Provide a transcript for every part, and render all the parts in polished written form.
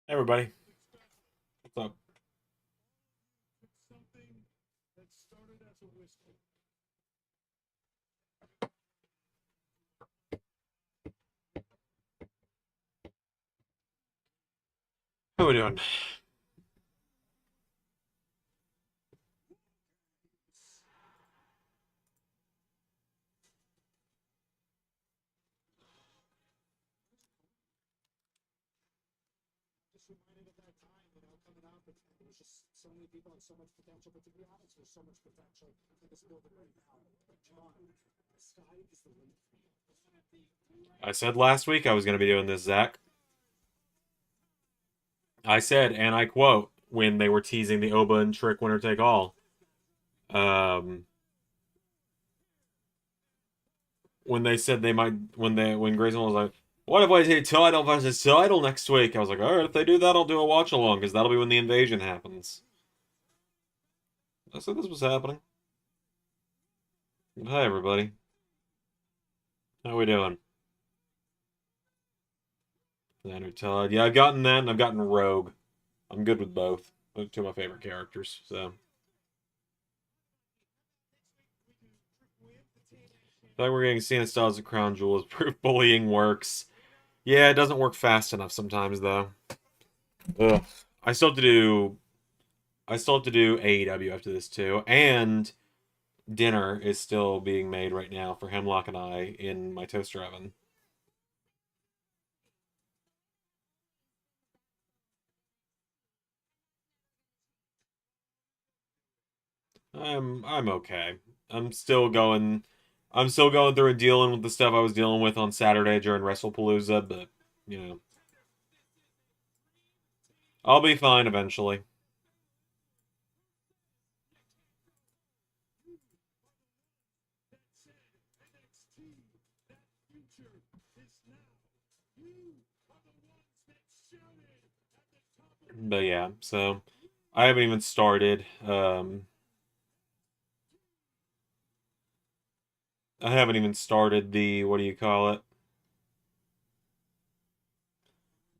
Hey everybody, what's up? How we doing? I said last week I was going to be doing this, Zach. I said, and I quote, when they were teasing the Oba and Trick winner take all. Um, when they said they might, when Grayson was like, "What if I say title versus title next week?" I was like, "All right, if they do that, I'll do a watch along because that'll be when the invasion happens." I said this was happening. Hi everybody, how we doing? Andrew Todd. Yeah, I've gotten that, and I've gotten Rogue. I'm good with both. They're two of my favorite characters. So. Like we're getting Cena Styles at Crown Jewel is proof bullying works. Yeah, it doesn't work fast enough sometimes though. Ugh. I still have to do I still have to do AEW after this too. And dinner is still being made right now for Hemlock and I in my toaster oven. I'm okay. I'm still going through and dealing with the stuff I was dealing with on Saturday during WrestlePalooza, but you know, I'll be fine eventually. But yeah, so I haven't even started. I haven't even started the what do you call it?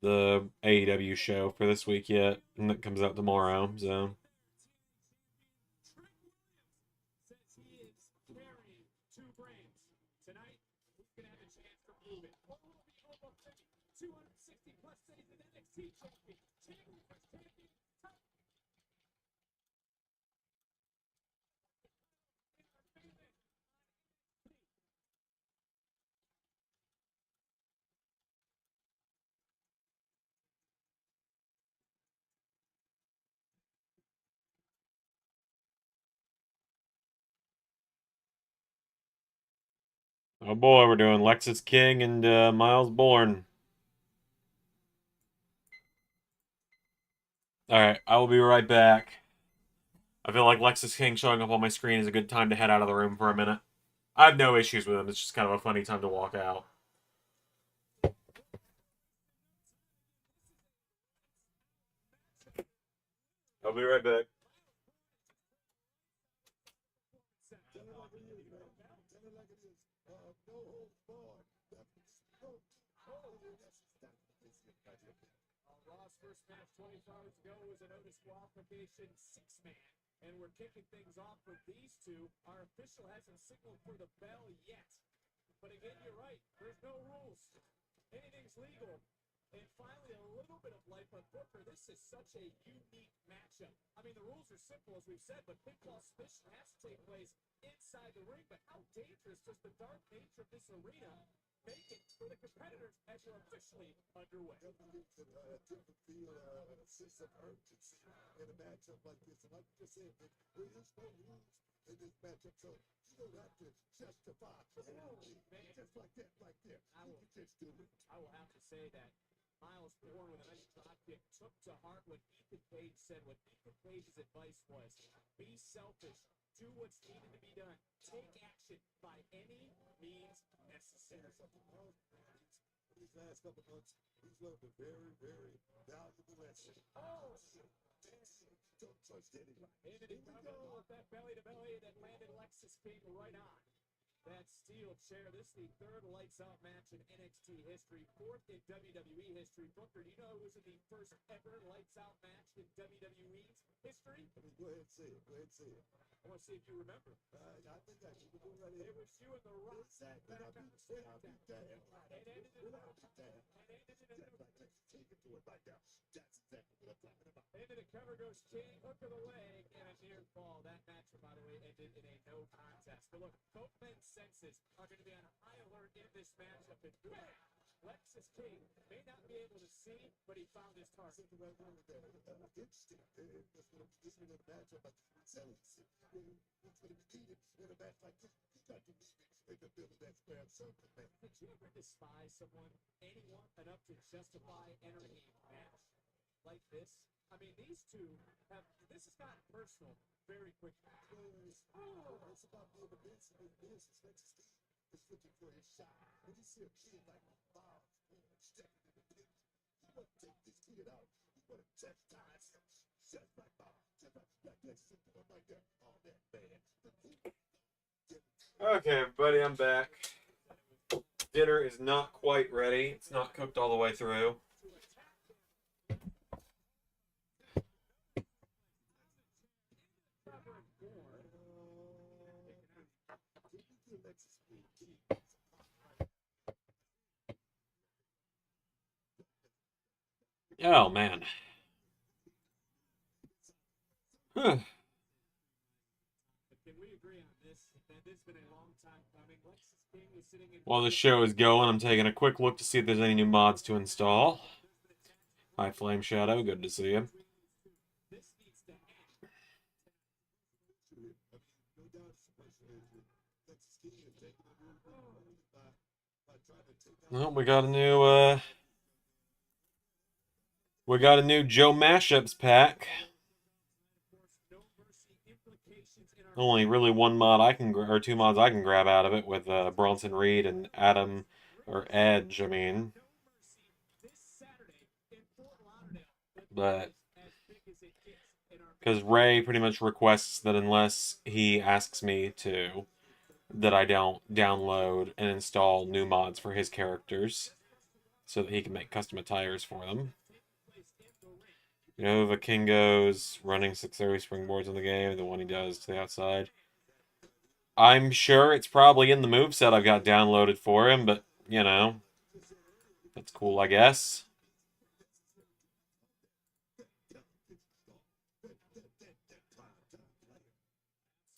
The AEW show for this week yet, and that comes out tomorrow. So oh boy, we're doing Lexus King and Miles Bourne. All right, I will be right back. I feel like Lexus King showing up on my screen is a good time to head out of the room for a minute. I have no issues with him. It's just kind of a funny time to walk out. I'll be right back. That steel chair. This is the third lights out match in NXT history, fourth in WWE history. Booker, do you know who was in the first ever lights out match in WWE's history? Go ahead and say it. Go ahead and say it. I want to see if you remember. I think I should go right It ahead. was you and The Rock. Exactly. Back I'll on be the damn. I'll be SmackDown. damn. And ended in I'll be damn. and ended in That's a right. Let's take it to it right now. That's exactly what I'm talking about. into the cover goes King, hook of the leg, and a near fall. That match, by the way, ended in a no contest. But look, both men's senses are going to be on high alert in this matchup. And bam! Lexus King may not be able to see, but he found his target. Something right wrong with that. Interesting. That's what this is a matchup. I'm telling you, what's going to be needed in a match like this? You got to meet me in the middle of that square circle, man. Did you ever despise someone, anyone, enough to justify entering a match like this? I mean, these two have. This has gotten personal very quickly. It's about being a business. It's Lexus King is looking for his shot. When you see a kid like Bob stepping in the pit, you want to take this kid out. You want to chastise him. Just like Bob. Just like Lexus doing like that. All that, man. Okay, everybody, I'm back. Dinner is not quite ready. It's not cooked all the way through. Oh, man. Huh. Can we agree on this? That this has been a long time coming. Lexus King is sitting in. While the show is going, I'm taking a quick look to see if there's any new mods to install. Hi, Flame Shadow. Good to see you. This needs to end. Well, we got a new Joe Mashups pack. Only really one mod I can, or two mods I can grab out of it with Bronson Reed and Adam or Edge. I mean, but because Ray pretty much requests that unless he asks me to, that I don't download and install new mods for his characters, so that he can make custom attires for them. Nova Kingo's running 630 springboards in the game, the one he does to the outside. I'm sure it's probably in the moveset I've got downloaded for him, but, you know, that's cool, I guess.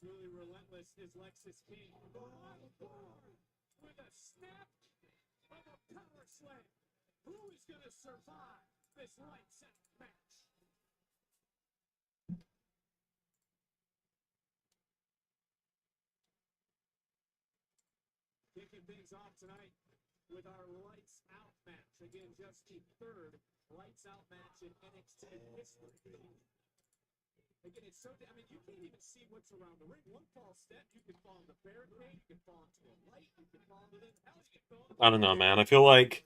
Really relentless is Lexus King. With a snap of a power slam. Who is going to survive this lights out match? Kicking things off tonight with our lights out match. Again, just the third lights out match in NXT history. Again, it's so. I mean, you can't even see what's around the ring. One false step, you can fall into barricade, you can fall into a light, you can fall into this. Hell, you can fall into. I don't know, man. I feel like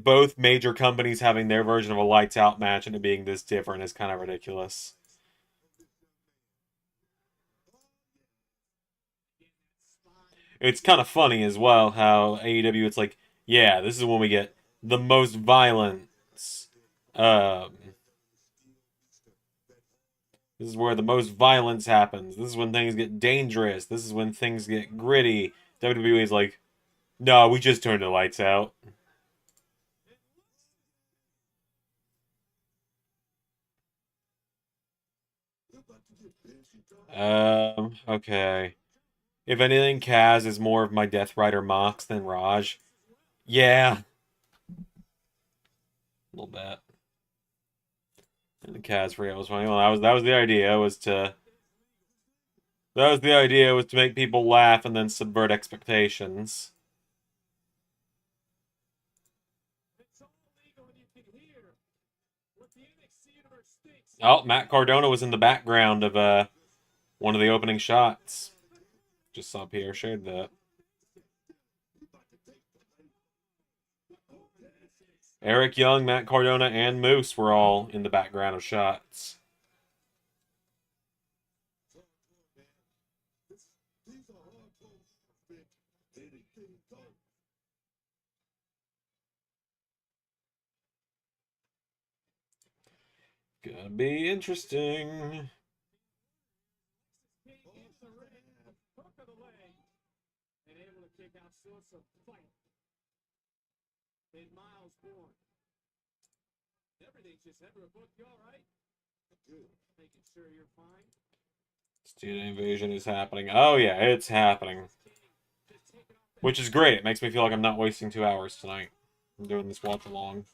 both major companies having their version of a lights out match and it being this different is kind of ridiculous. It's kind of funny as well how AEW, it's like, yeah, this is when we get the most violence. This is where the most violence happens. This is when things get dangerous. This is when things get gritty. WWE is like, no, we just turned the lights out. Okay. If anything, Kaz is more of my Death Rider Mox than Raj. Yeah. A little bit. And the Kaz for was funny. Well, that was the idea, was to make people laugh and then subvert expectations. Oh, Matt Cardona was in the background of one of the opening shots. Just saw Pierre shared that. Eric Young, Matt Cardona, and Moose were all in the background of shots. event, anything goes. Gonna be interesting. King in the ring, hook of the leg, and able to kick out Source of fight. In Miles Bourne. Everything's just ever booked. You all right? Good. Making sure you're fine. Student invasion is happening. Oh yeah, it's happening. Which is great. It makes me feel like I'm not wasting 2 hours tonight. I'm doing this watch along.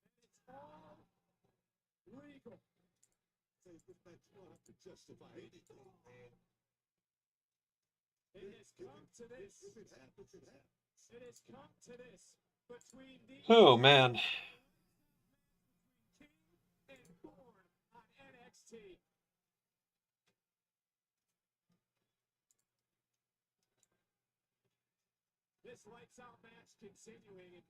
It's all legal. Say this match, you don't have to justify anything, man. It has come to this. If it happens, it happens. It has come to this between the Oh man. King and Bourne on NXT. This lights out match continuing.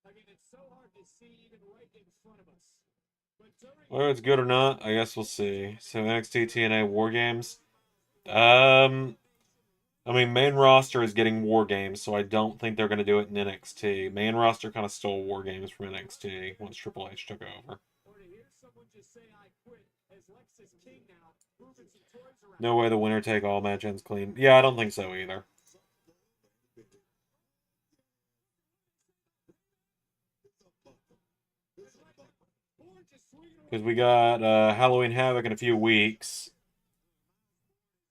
Again, it's so hard to see even right in front of us. But during Whether it's good or not, I guess we'll see. So NXT TNA War Games. I mean, main roster is getting War Games, so I don't think they're going to do it in NXT. Main roster kind of stole War Games from NXT once Triple H took over. or to hear someone just say I quit as Lex is king now, moving some toys around. No way the winner take all match ends clean. Yeah, I don't think so either. Bourne just swinging away. Because we got Halloween Havoc in a few weeks.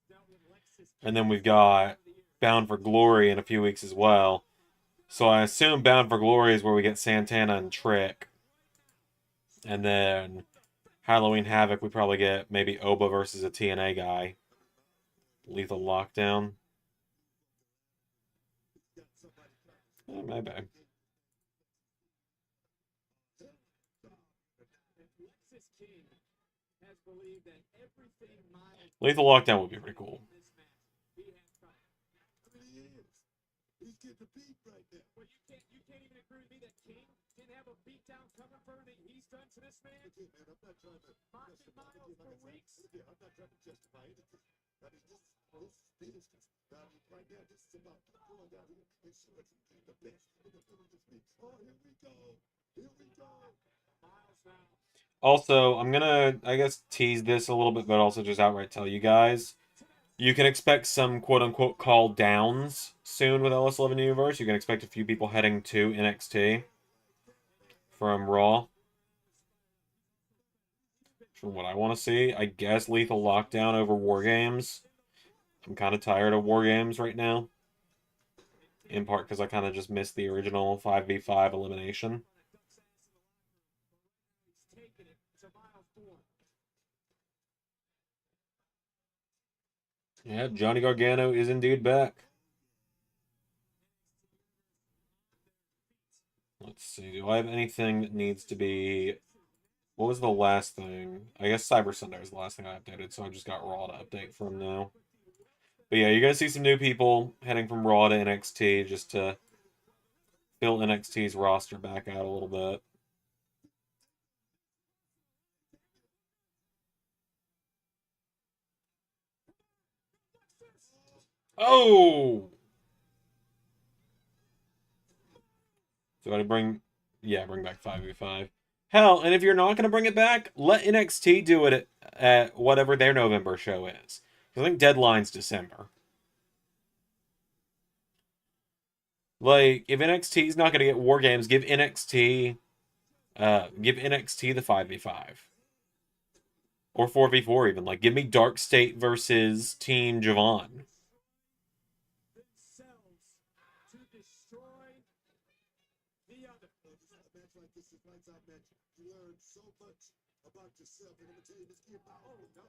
Dealt with Lex's And then we've got Bound for Glory in a few weeks as well. So I assume Bound for Glory is where we get Santana and Trick. And then Halloween Havoc, we probably get maybe Oba versus a TNA guy. Lethal Lockdown. Maybe. Lex's king has believed that everything Miles Lethal Lockdown would be pretty cool. in this match he has come. I mean, he is. He's getting the beat right now. Well, you can't even agree with me that King didn't have a beatdown coming for everything he's done to this man. Again, man, I'm not trying to Mocking justify Miles anything. for Like I weeks. said, again, I'm not trying to justify anything. I mean, this is business. I mean, right now, this is about going down here and showing the best in the middle of this week. Oh, here we go. Here we go. Miles now. Also, I'm gonna, I guess, tease this a little bit, but also just outright tell you guys. You can expect some quote-unquote call downs soon with LS11 Universe. You can expect a few people heading to NXT from Raw. From what I want to see, I guess Lethal Lockdown over War Games. I'm kind of tired of War Games right now. In part because I kind of just missed the original 5v5 elimination. He's taking it to Miles Bourne. Yeah, Johnny Gargano is indeed back. Let's see, do I have anything that needs to be... What was the last thing? I guess Cyber Sunday was the last thing I updated, so I just got Raw to update from now. But yeah, you're going to see some new people heading from Raw to NXT just to fill NXT's roster back out a little bit. Oh! So I bring... Yeah, bring back 5v5. Hell, and if you're not going to bring it back, let NXT do it at whatever their November show is. I think Deadline's December. Like, if NXT's not going to get War Games, give NXT the 5v5. Or 4v4 even. Like, give me Dark State versus Team Javon. Themselves to destroy the other. A match like this is lights out match. You learn so much about yourself. And I'm going to tell you, this kid, oh no,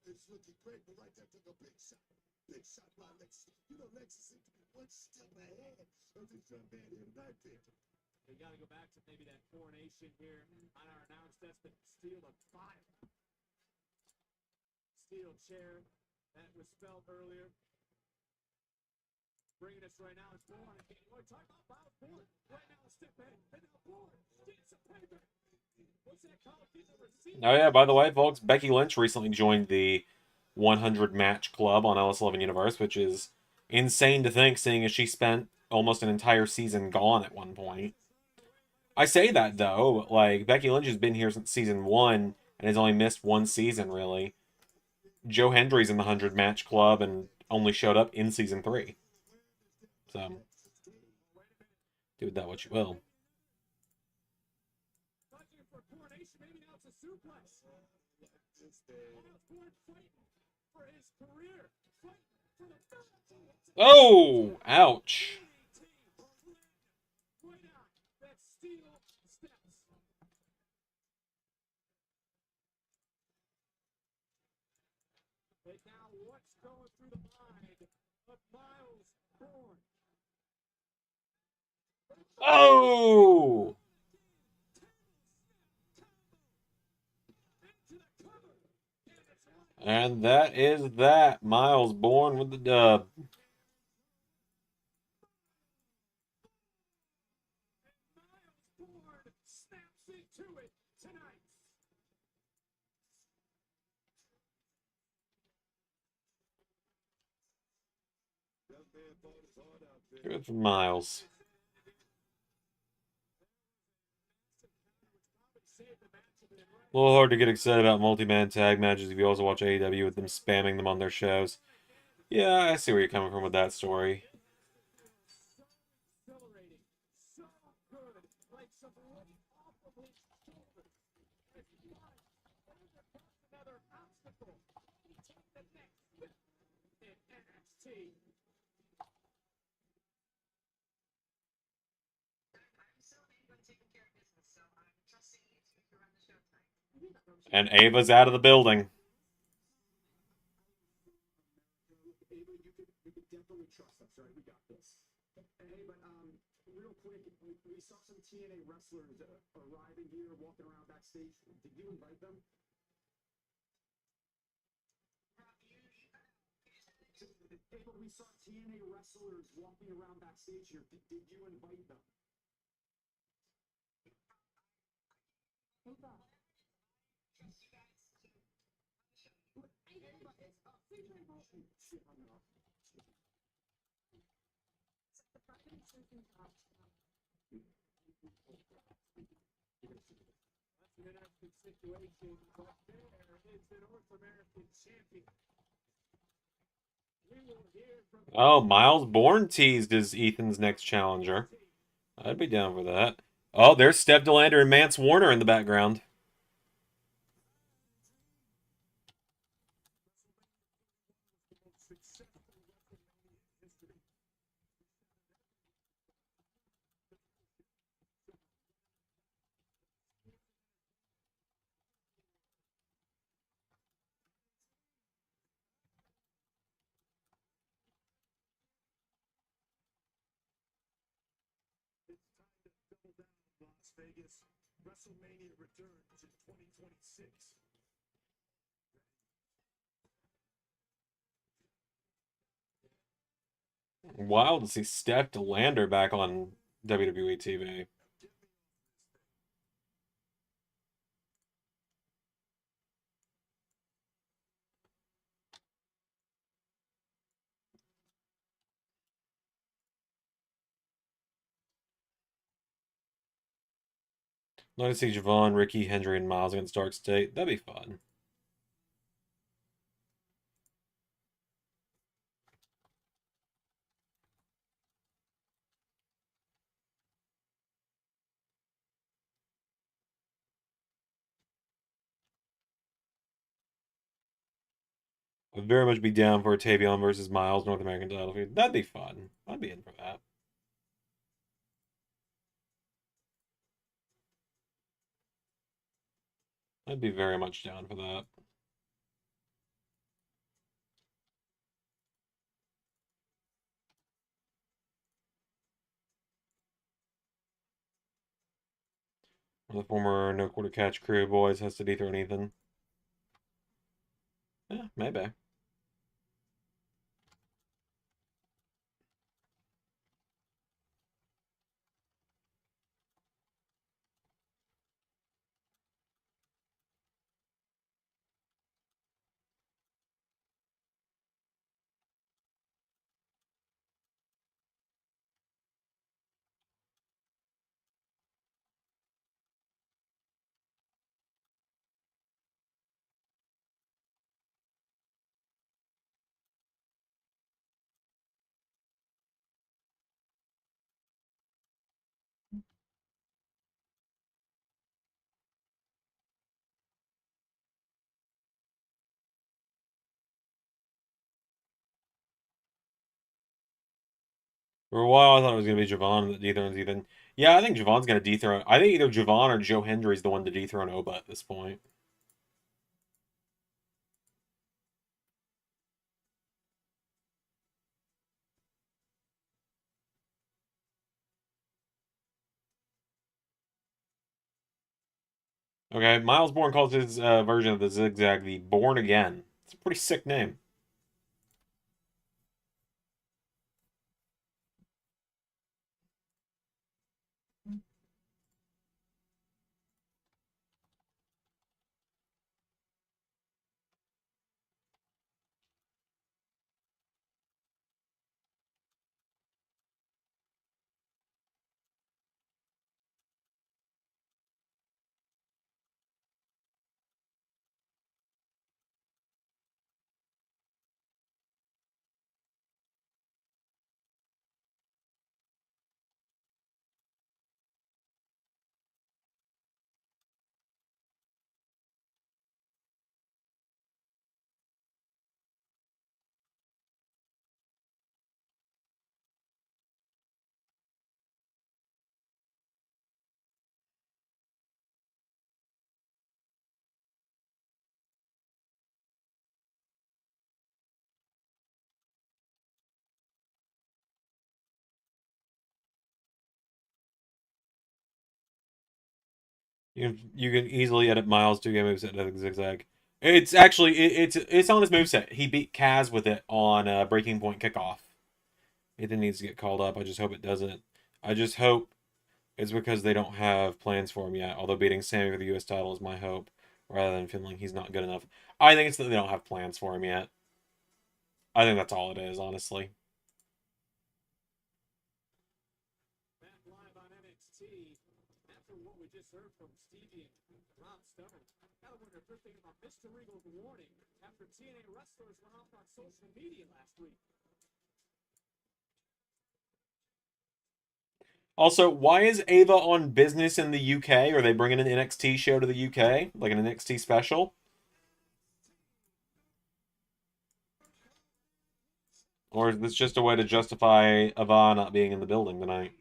it's looking great. But right there took a big shot. Big shot by Lexus. You know, Lexus seems to be one step ahead of this young man here tonight, there. We got to go back to maybe that coronation here on our announced desk, but steel of fire. Steel chair that was spelled earlier. Bringing us right now is Bourne. We're talking about Miles Bourne. Right now, step ahead. And now Bourne getting some payback. What's that called? Getting the receipt. Oh yeah, by the way, folks, Becky Lynch recently joined the 100 match club on LS11 Universe, which is insane to think, seeing as she spent almost an entire season gone at one point. I say that though, like Becky Lynch has been here since season 1 and has only missed one season really. Joe Hendry's in the 100 match club and only showed up in season 3. So, do with that what you will. Oh, ouch. And now what's going through the mind of Miles Bourne? Oh! And that is that. Miles Bourne with the dub. Miles Bourne snaps into it tonight. Good for Miles. A little hard to get excited about multi-man tag matches if you also watch AEW with them spamming them on their shows. Yeah, I see where you're coming from with that story. Exhilarating, so good, like some weight off of his shoulders. As he overcomes another obstacle, he takes the next step in NXT. And Ava's out of the building. Ava, you could definitely trust us, right? We got this. Hey, but real quick, we saw some TNA wrestlers arriving here, walking around backstage. Did you invite them? Ava, we saw TNA wrestlers walking around backstage here. Did you invite them? Ava. Shit, I know. That's an interesting situation, but there is the North American champion. We will hear from Oh, Miles Bourne teased as Ethan's next challenger. I'd be down for that. Oh, there's Steph DeLander and Mance Warner in the background. Las Vegas. WrestleMania returns in 2026. Wild to see Steph DeLander back on WWE TV. I'd like to see Javon, Ricky, Hendry, and Miles against Dark State. That'd be fun. I'd very much be down for a Tavion versus Miles North American title feud. That'd be fun. I'd be in for that. I'd be very much down for that. The former No Quarter Catch crew boys has to dethrone Ethan. Yeah, maybe. For a while, I thought it was going to be Javon that dethrones Ethan. Yeah, I think Javon's going to dethrone. I think either Javon or Joe Hendry's the one to dethrone Oba at this point. Okay, Miles Bourne calls his version of the zigzag the Born Again. It's a pretty sick name. You can easily edit Miles 2 game moveset to zigzag. It's actually it's on his moveset. He beat Kaz with it on Breaking Point Kickoff. Ethan needs to get called up. I just hope it doesn't. I just hope it's because they don't have plans for him yet. Although beating Sammy for the U.S. title is my hope, rather than feeling he's not good enough. I think it's that they don't have plans for him yet. I think that's all it is, honestly. Back live on NXT. After what we just heard from Stevie and Rob Stone, gotta wonder if they're thinking about Mr. Regal's warning after TNA wrestlers went off on social media last week. Also, why is Ava on business in the UK? Are they bringing an NXT show to the UK? Like an NXT special? Or is this just a way to justify Ava not being in the building tonight?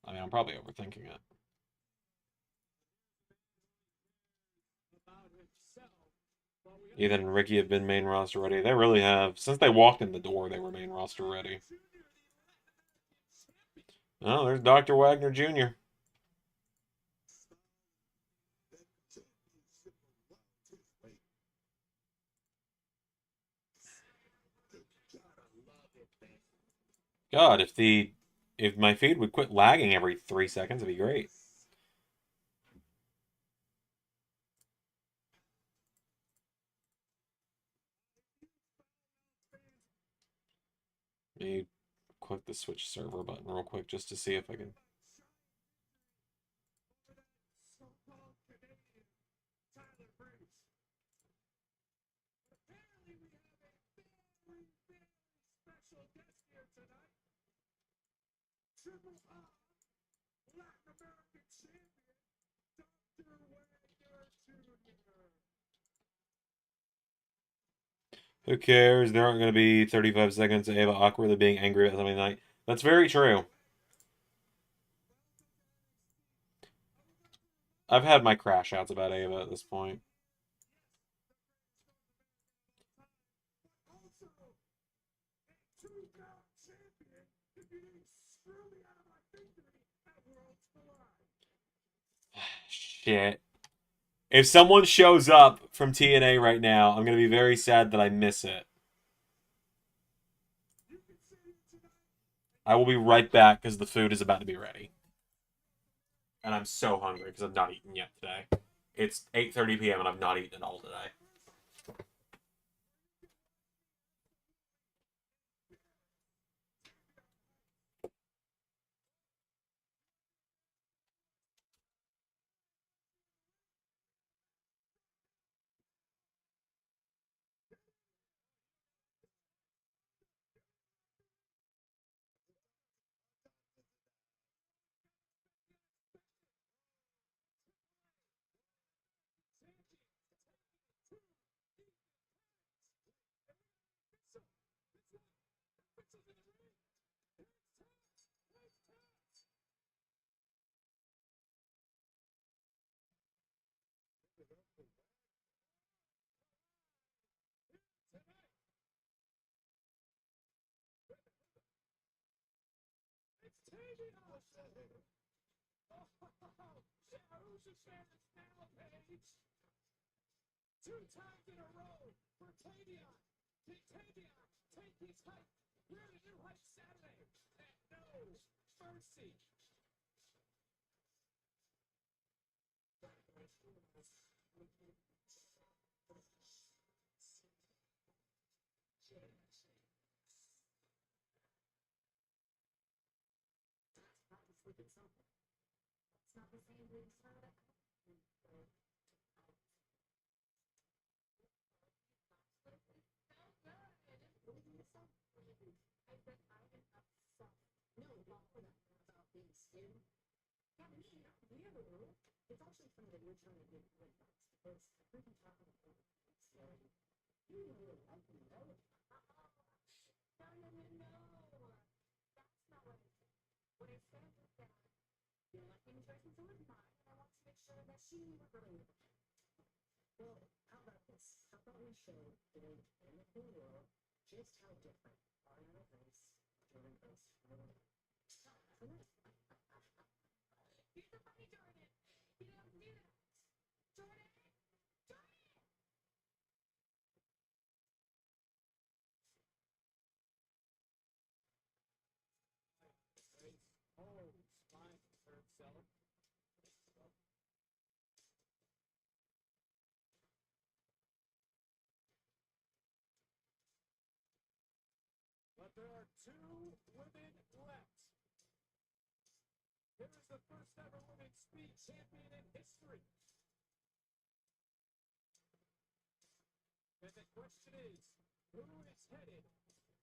I mean, I'm probably overthinking it. Ethan and Ricky have been main roster ready. They really have. Since they walked in the door, they were main roster ready. Oh, there's Dr. Wagner Jr. God, if my feed would quit lagging every 3 seconds, it'd be great. Let me click the switch server button real quick just to see if I can. Triple R, Latin American champion, Dr. Wagner Jr. Who cares? There aren't going to be 35 seconds of Ava awkwardly being angry about something tonight. That's very true. I've had my crash outs about Ava at this point. Shit. If someone shows up from TNA right now, I'm going to be very sad that I miss it. I will be right back because the food is about to be ready. And I'm so hungry because I've not eaten yet today. It's 8:30 p.m. and I've not eaten at all today. who's the Spanish now, Paige? 2 times in a row for Tavion. Can Tavion take his height? We're in a new height Saturday. And no mercy. It's not the same as it's actually funny that you're trying to get rid of us because we've been talking about it. So you really like me, right? No. That's not what I said. What I said was that you're letting me choices to live mine, and I want to make sure that she was really with me. Well, how about this? How about we show the whole world just how different Ariana Grace, Jordan Grace, really are. He's the funny Jordan. You don't do that. Jordan. Oh, spine third cell. But there are 2 women left. Here is the first ever women's speed champion in history. And the question is, who is headed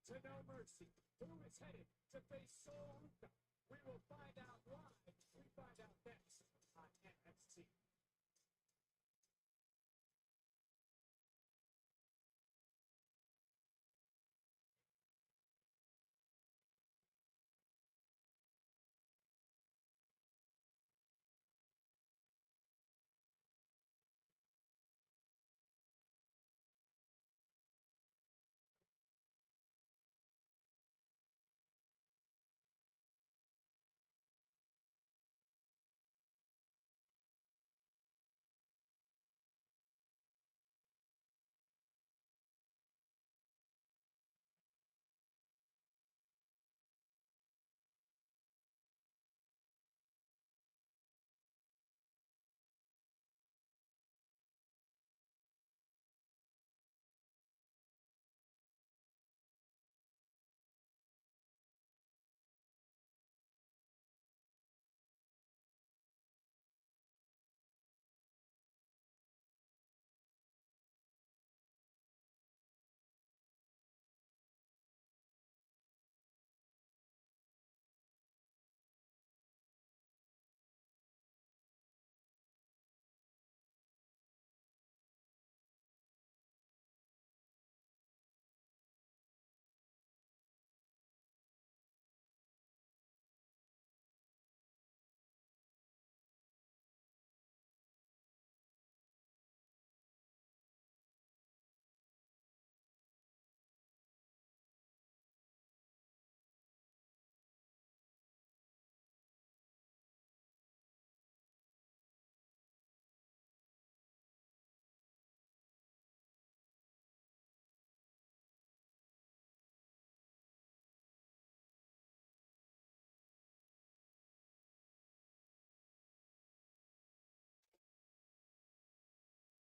to No Mercy? Who is headed to face Sol Ruca? We will find out live. We find out next on NXT.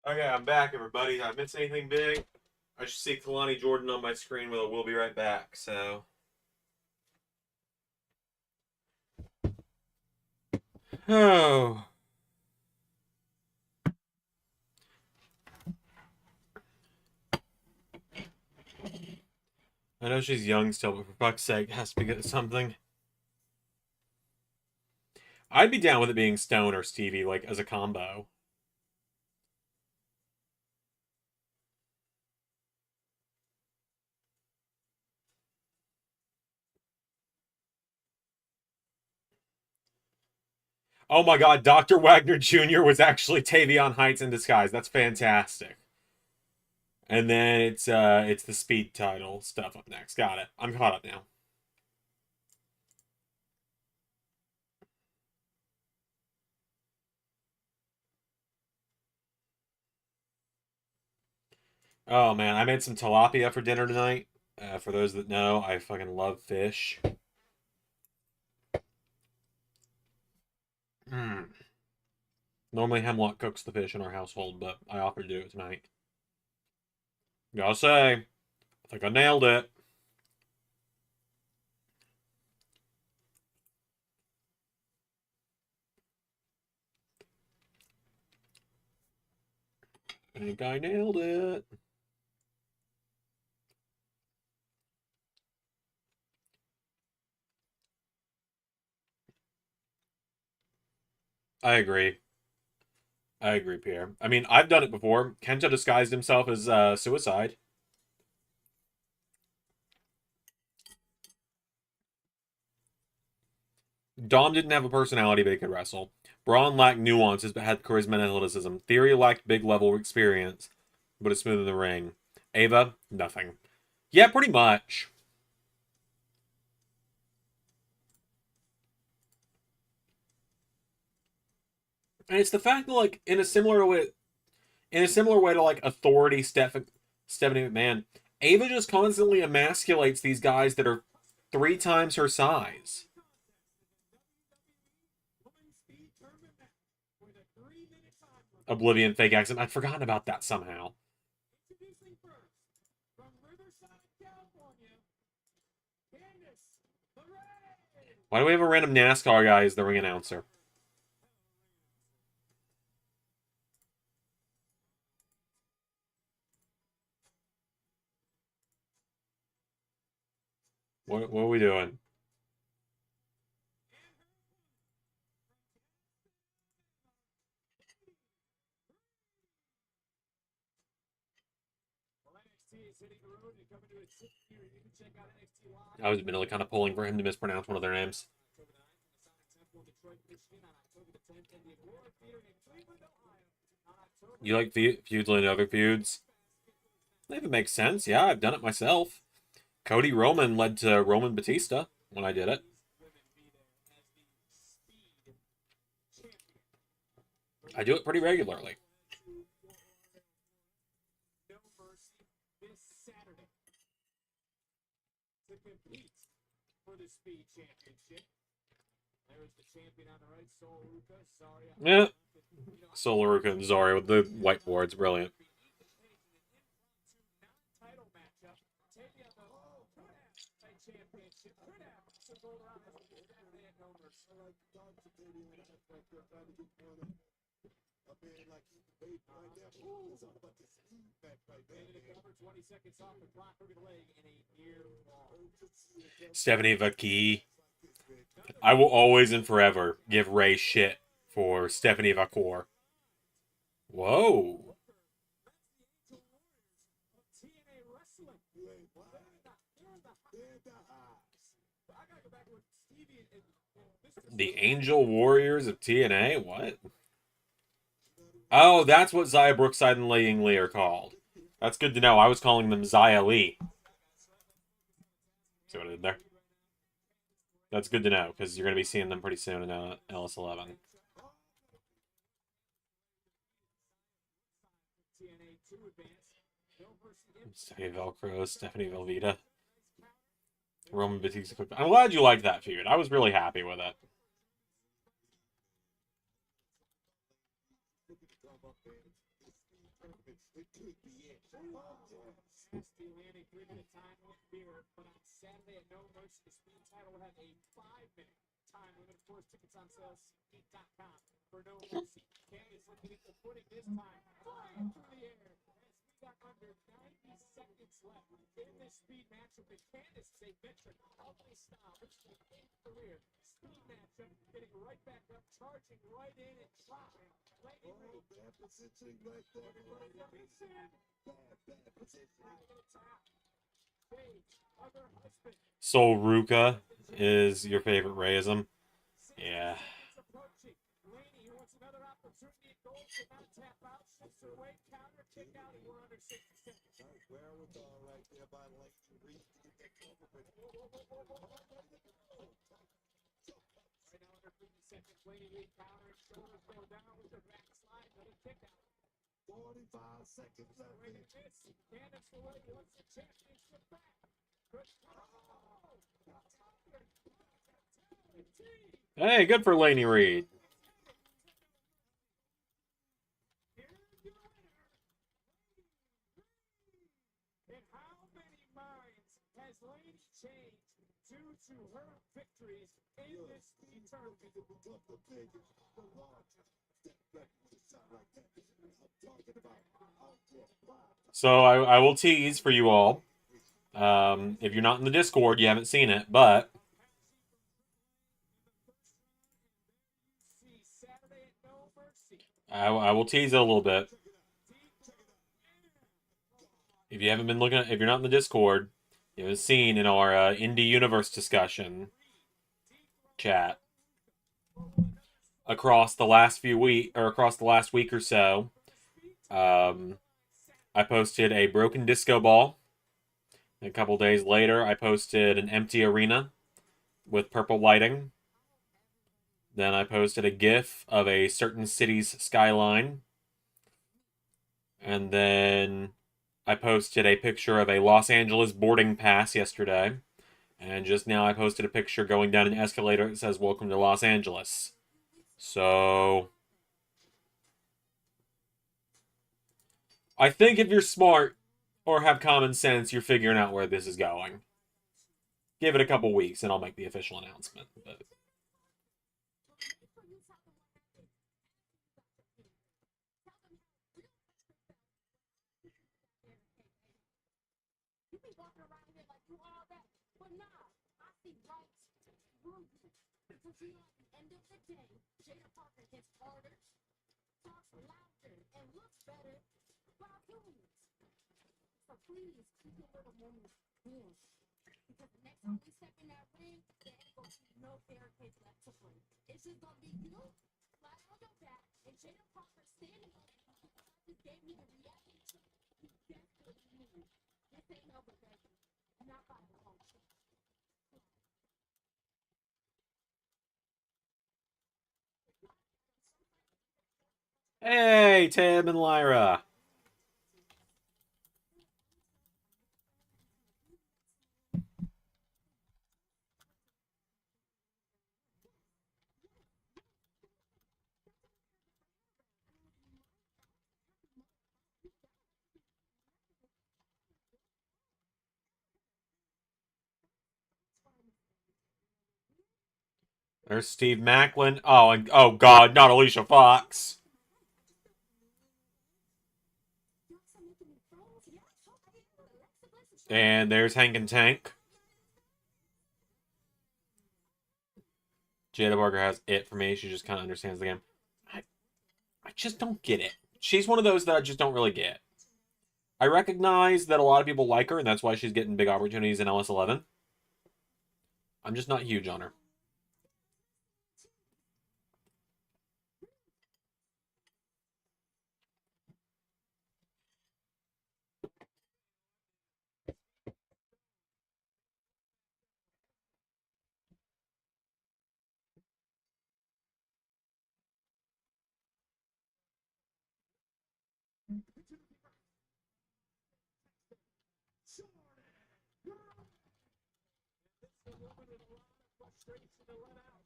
Okay, I'm back, everybody. Did I miss anything big? I should see Kalani Jordan on my screen with a "We'll be right back." So, oh, I know she's young still, but for fuck's sake, has to be good at something. I'd be down with it being Stone or Stevie, like as a combo. Oh my god, Dr. Wagner Jr. was actually Tavion Heights in disguise. That's fantastic. And then it's the speed title stuff up next. Got it. I'm caught up now. Oh man, I made some tilapia for dinner tonight. For those that know, I fucking love fish. Mm. Normally Hemlock cooks the fish in our household, but I offered to do it tonight. Gotta say, I think I nailed it. I think I nailed it. I agree. I agree, Pierre. I mean, I've done it before. Kenta disguised himself as suicide. Dom didn't have a personality, but he could wrestle. Braun lacked nuances, but had charisma and athleticism. Theory lacked big level experience, but is smooth in the ring. Ava, nothing. Yeah, pretty much. And it's the fact that, like, in a similar way to like Authority, Stephanie McMahon, Ava just constantly emasculates these guys that are 3 times her size. Oblivion fake accent. I'd forgotten about that somehow. Introducing first, from Riverside, California, Candice LeRae. Why do we have a random NASCAR guy as the ring announcer? What are we doing? Well, NXT is hitting the road and coming to its 6th year. You can check out NXT Live. I was admittedly kind of pulling for him to mispronounce one of their names. October the 9th in the Sonic Temple in Detroit, Michigan. On October the 10th in the Agora Theater in Cleveland, Ohio. On October You like feuds like other feuds? If it makes sense, yeah, I've done it myself. Cody Roman led to Roman Batista when I did it. women be there as the Speed Champion. I do it pretty regularly. No Mercy this Saturday to compete for the Speed Championship. There's the champion on the right, Sol Ruka. Sorry. Yeah. Solaruka and Zari with the whiteboards, brilliant. Non-title matchup. Tavia the championship could have also go around as a Saturday at No Mercy. I like the dogs of Baby and the like they're trying to get more than a man like he's debating right now. It's all about this speed back right there. Ready to cover 20 seconds off the clock, hook of the leg in a near ball. Stephanie Vaki. I will always and forever give Ray shit for Stephanie Vacor. Whoa. TNA Wrestling. You ain't lying. They're the highs. I gotta go back with Stevie and Mr. The Angel Warriors of TNA? What? Oh, that's what Zaya Brookside and Laying Lee are called. That's good to know. I was calling them Zaya Lee. See what I did there? That's good to know, because you're going to be seeing them pretty soon in LS11. TNA 2 advance. No Mercy Stephanie Velcro, Stephanie Velveeta, Roman Batista. I'm glad you liked that feud. I was really happy with it. It could be it. Nasty landing 3-minute time limit here, but on Saturday at No Mercy, the Speed title will have a 5-minute time limit. Of course, tickets on sale SeatGeek.com for No Mercy. Candice looking at the footing this time, flying through the air as we got under 90 seconds left in this Speed matchup. And Candice is a veteran of this style. It's her 8th career Speed matchup, getting right back up, charging right in and dropping. Lady Oh, bad positioning right there. Bad positioning. Sol Ruka is your favorite Rayism. Yeah. Wherewithal right there by Lane Reed to get that cover, but Right now, under 50 seconds, Lady Lee countering, shoulders go down with the backslide, another kick out. 45 seconds left. Swing and miss. Candace LeRae wants the championship back. Good. Oh! Hey, good for Laney Reed. Here's your winner. And how many minds has Laney changed due to her victories in this speed tournament? It become the biggest, the largest. Step back with a shot like that. I'm talking about outdoor five. So I will tease for you all. If you're not in the Discord, you haven't seen it, but See Saturday at No Mercy. I will tease it a little bit. If you haven't been looking, if you're not in the Discord, you haven't seen in our Indie Universe discussion chat across the last week or so. I posted a broken disco ball. A couple days later, I posted an empty arena with purple lighting. Then I posted a GIF of a certain city's skyline. And then I posted a picture of a Los Angeles boarding pass yesterday. And just now I posted a picture going down an escalator that says, "Welcome to Los Angeles." So I think if you're smart or have common sense, you're figuring out where this is going. Give it a couple weeks and I'll make the official announcement. But You be walking around here like you all that, but nah, I see right through you. Because you know, at the end of the day, Jada Parker hits harder, talks louder, and looks better while doing it. So please keep your little moments cool. Because the next time we step in that ring, there ain't gonna be no barricades left to bring. It's just gonna be you flat on your back and Jada Parker standing up. Just gave me the reaction you desperately need. This ain't over, baby. Not by the long shot. hey, Tim and Lyra. There's Steve Macklin. Oh, and oh God, not Alicia Fox. And there's Hank and Tank. Jada Parker has it for me. She just kind of understands the game. I just don't get it. She's one of those that I just don't really get. I recognize that a lot of people like her, and that's why she's getting big opportunities in LS11. I'm just not huge on her. Frustration to let out.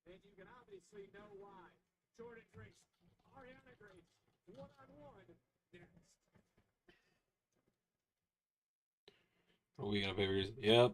And you can obviously know why. Jordan Grace, Ariana Grace, one-on-one next. Are we gonna pay? Yep.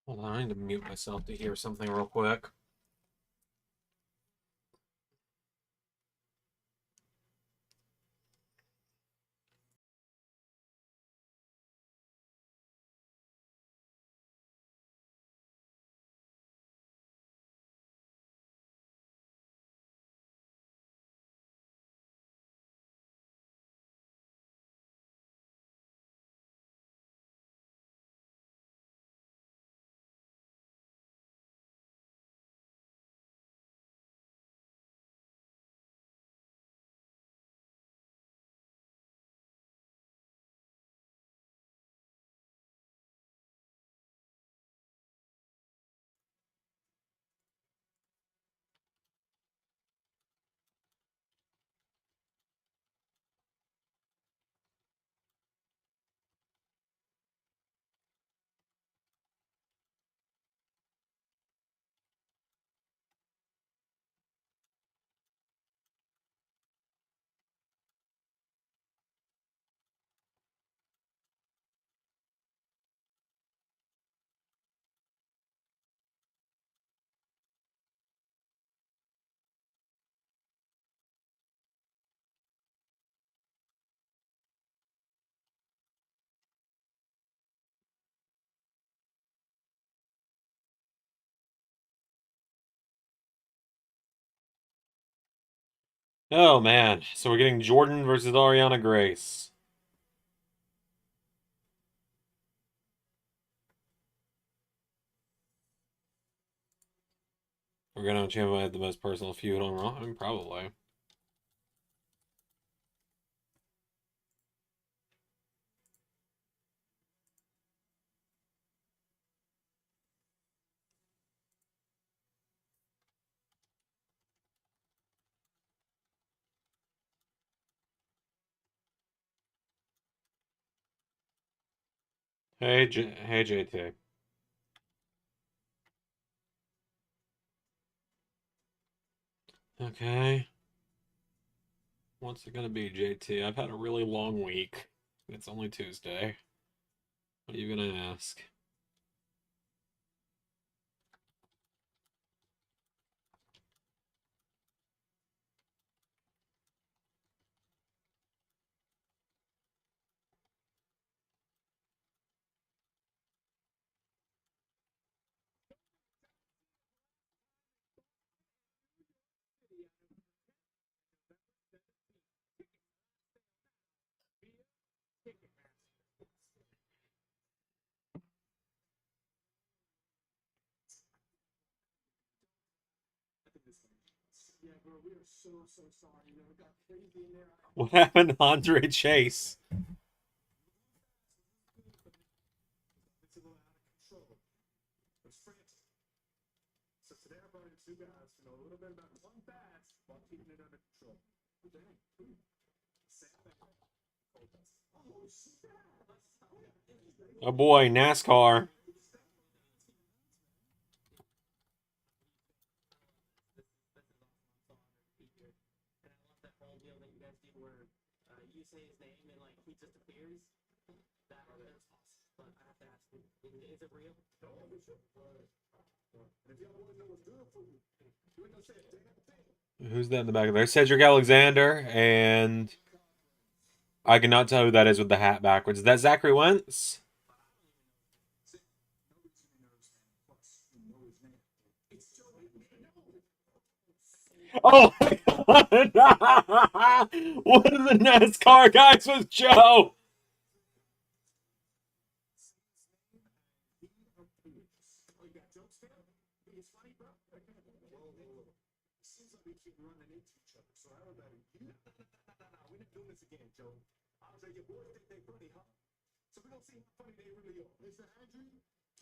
Hold on, I need to mute myself to hear something real quick. Oh man, so we're getting Jordan versus Ariana Grace. We're gonna have champion had the most personal feud on Raw. I mean, probably. Hey JT. Okay. What's it gonna be, JT? I've had a really long week. It's only Tuesday. What are you gonna ask? Yeah, bro, we are so sorry. You know, it got crazy in there. What happened to Andre Chase? It's a little out of control. It's frantic. So today I brought in two guys who know a little bit about one fast while keeping it under control. Who dang? Who? Sam Beckett. Oh, snap! Oh boy, NASCAR. And I love that whole deal that you guys do where you say his name and like he just appears. That's awesome. But I have to ask you, is it real? No, we should. And if y'all want to know what's good for you, you ain't gonna say a damn thing. Who's that in the back there? Cedric Alexander, and I cannot tell who that is with the hat backwards. Is that Zachary Wentz? Oh my god! One of the NASCAR guys was Joe! Seems like we keep running into each other, so how about you? No, we're not doing this again, Joe. Andre, your boys think they funny, huh? So we're gonna see how funny they really are. Mr. Andrew,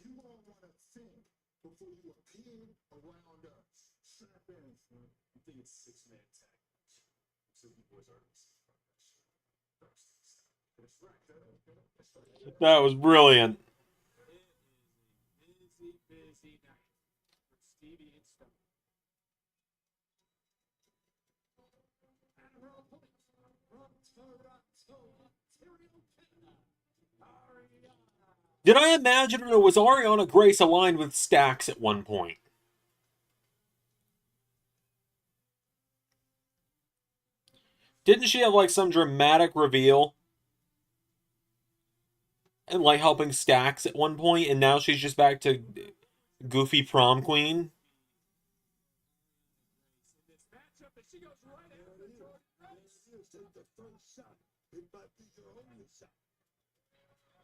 you all want to think before you appear around us. Strap in, son. I think it's six-man tag. So you boys are first. That's right, that's right. That was brilliant. It is a busy night for Stevie and Stone. And roll point from Toronto, Ontario, Canada, Ariana. Did I imagine it was Ariana Grace aligned with Stax at one point? Didn't she have like some dramatic reveal and like helping Stax at one point, and now she's just back to goofy prom queen? In this matchup, and she goes right after Jordan Grace. Take the first shot. It might be your only shot.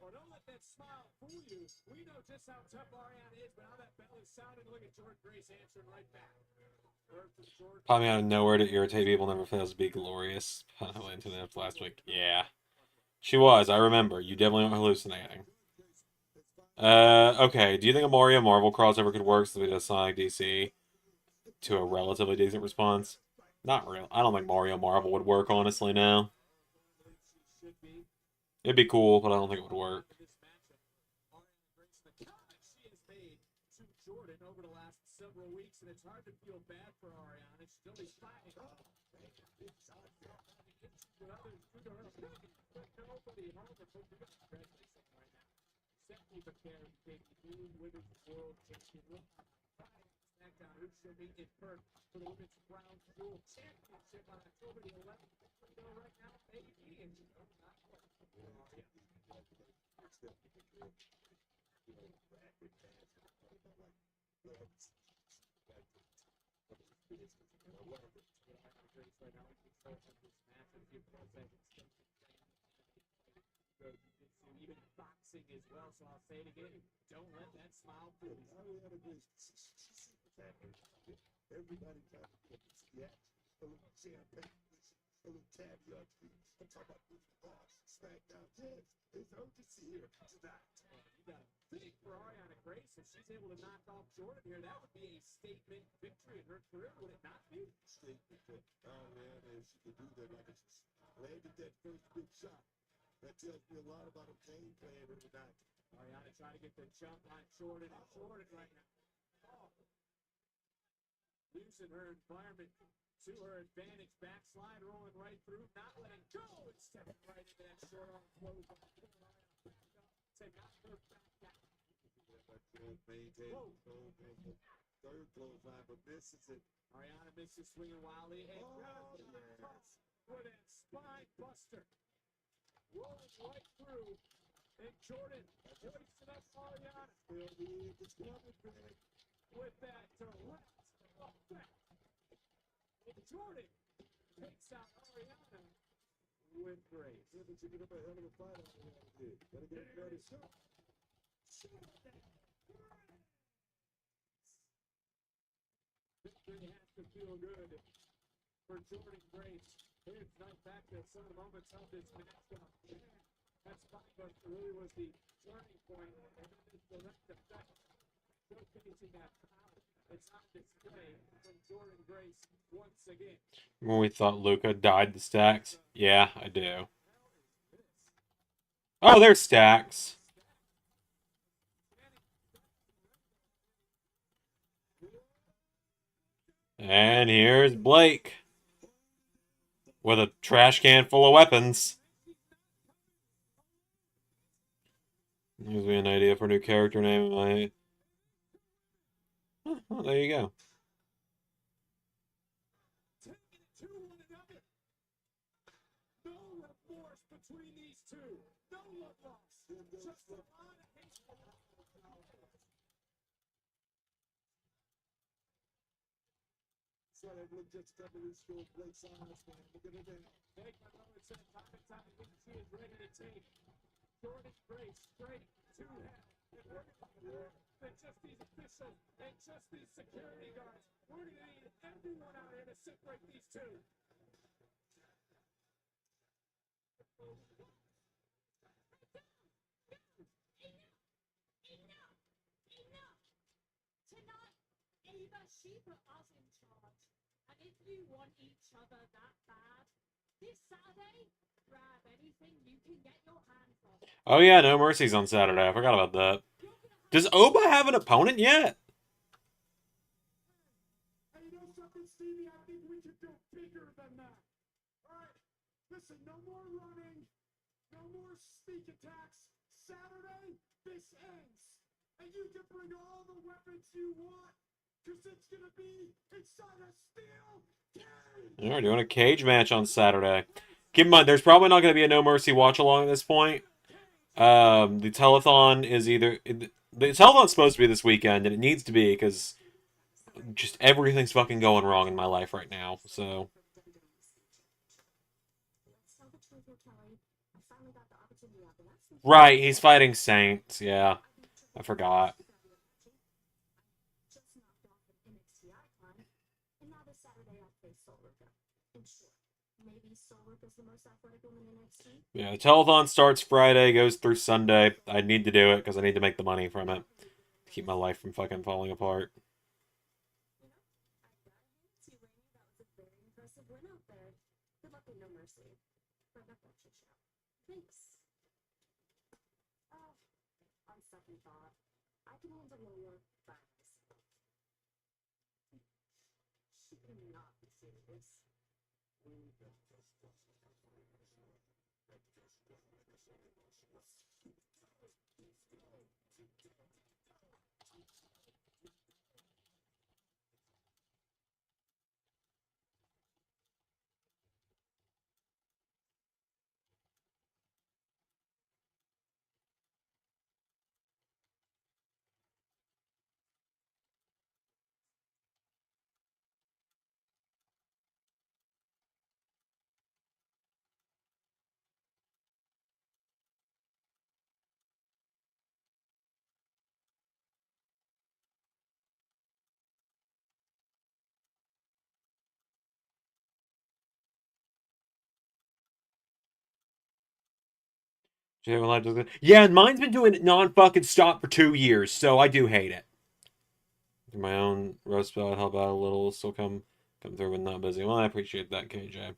Well, don't let that smile fool you. We know just how tough Ariana is, but how that bell is sounding. Look at Jordan Grace answering right back. Popping out of nowhere to irritate people never fails to be glorious. Into that last week. Yeah. She was, I remember. You definitely weren't hallucinating. Okay. Do you think a Mario Marvel crossover could work since we did Sonic DC to a relatively decent response? Not real. I don't think Mario Marvel would work, honestly, now. It'd be cool, but I don't think it would work. Jordan over the last several weeks, and it's hard to feel bad for Ariana. Still, he's fighting. But others do to her. But nobody home or put you guys congratulations right now. Stephanie McCarron became the new women's world champion. SmackDown, who she'll meet in Perth for the women's crown jewel championship on October the 11th. So right now, maybe and not quite. Even boxing as well, so I'll say it again. Don't let that smile fool you. Everybody got a little champagne, a little caviar treat. I'm talking about this boss, SmackDown. Yes, there's urgency here tonight. You got to think for Ariana Grace, if she's able to knock off Jordan here, that would be a statement victory in her career, would it not be? Statement. Oh man, if she could do that, like it's landed that first big shot. That tells me a lot about her game plan every night. Ariana trying to get the jump on Jordan, and Jordan right now. Using her environment to her advantage, backslide, rolling right through, not letting go, and stepping right into that short arm close. To knock her back down. Maintain control on the third clothesline, but misses it. Ariana misses swinging wildly, and with a spine buster. Rolling right through, and Jordan hoisting up Ariana. It's coming back. With that direct effect. And Jordan takes out Ariana with grace. Yeah, but you get up a hell of a fight out there. Gotta get a better shot. Victory has to feel good for Jordan Grace. Here's tonight back to some of the moments of this matchup. That spot really was the turning point, and then this direct effect showcasing that power. It's on display from Jordan Grace once again. When we thought Luca died to Stax? Yeah, I do. Oh, there's Stax. And here's Blake. With a trash can full of weapons. Gives me an idea for a new character name. Well, there you go. Taking it to one another. No remorse between these two. No love lost. Just a lot of hate. So that look just a couple of weeks ago, Blake's eyes, man. Look at it there. Take my moment, said time and time again, she is ready to take Jordan Grace straight to hell. And we're going to need more than just these officials and just these security guards. We're going to need everyone out here to separate these two. Enough! Tonight, Ava, she put us in charge. And if you want each other that bad, this Saturday, grab anything you can get your hands on. Oh yeah, No Mercy's on Saturday. I forgot about that. Does Oba have an opponent yet? Hey, you know something, Stevie? I think we could go bigger than that. All right, listen, no more running, no more sneak attacks. Saturday, this ends. And you can bring all the weapons you want, because it's going to be inside a steel cage. We're doing a cage match on Saturday. Keep in mind, there's probably not going to be a No Mercy watch along at this point. The telethon is either... The telethon's supposed to be this weekend, and it needs to be, because just everything's fucking going wrong in my life right now, so... Right, he's fighting Saints, yeah. I forgot. Yeah, the telethon starts Friday, goes through Sunday. I need to do it because I need to make the money from it. To keep my life from fucking falling apart. Yeah, and mine's been doing it non-fucking stop for 2 years, so I do hate it. My own roast spell, I'd help out a little, still come through when not busy. Well, I appreciate that, KJ.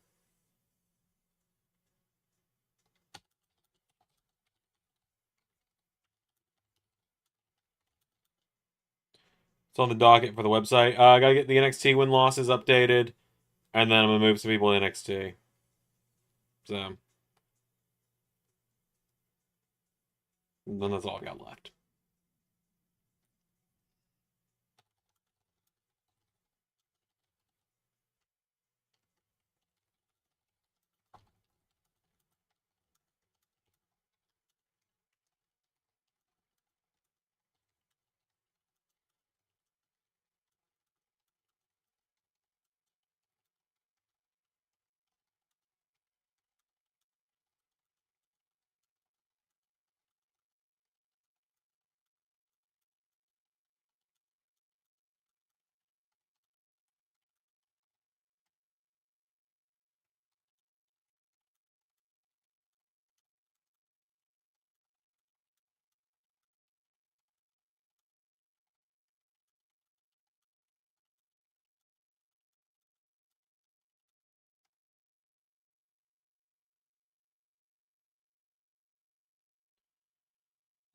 It's on the docket for the website. I gotta get the NXT win-losses updated, and then I'm gonna move some people to NXT. So, then that's all I got left.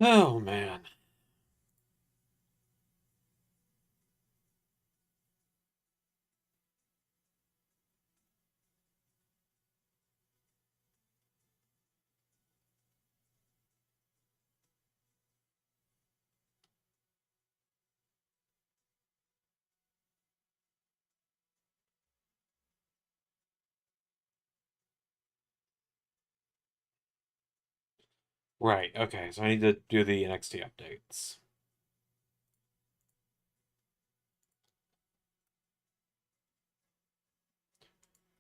Oh, man. Right, okay, so I need to do the NXT updates.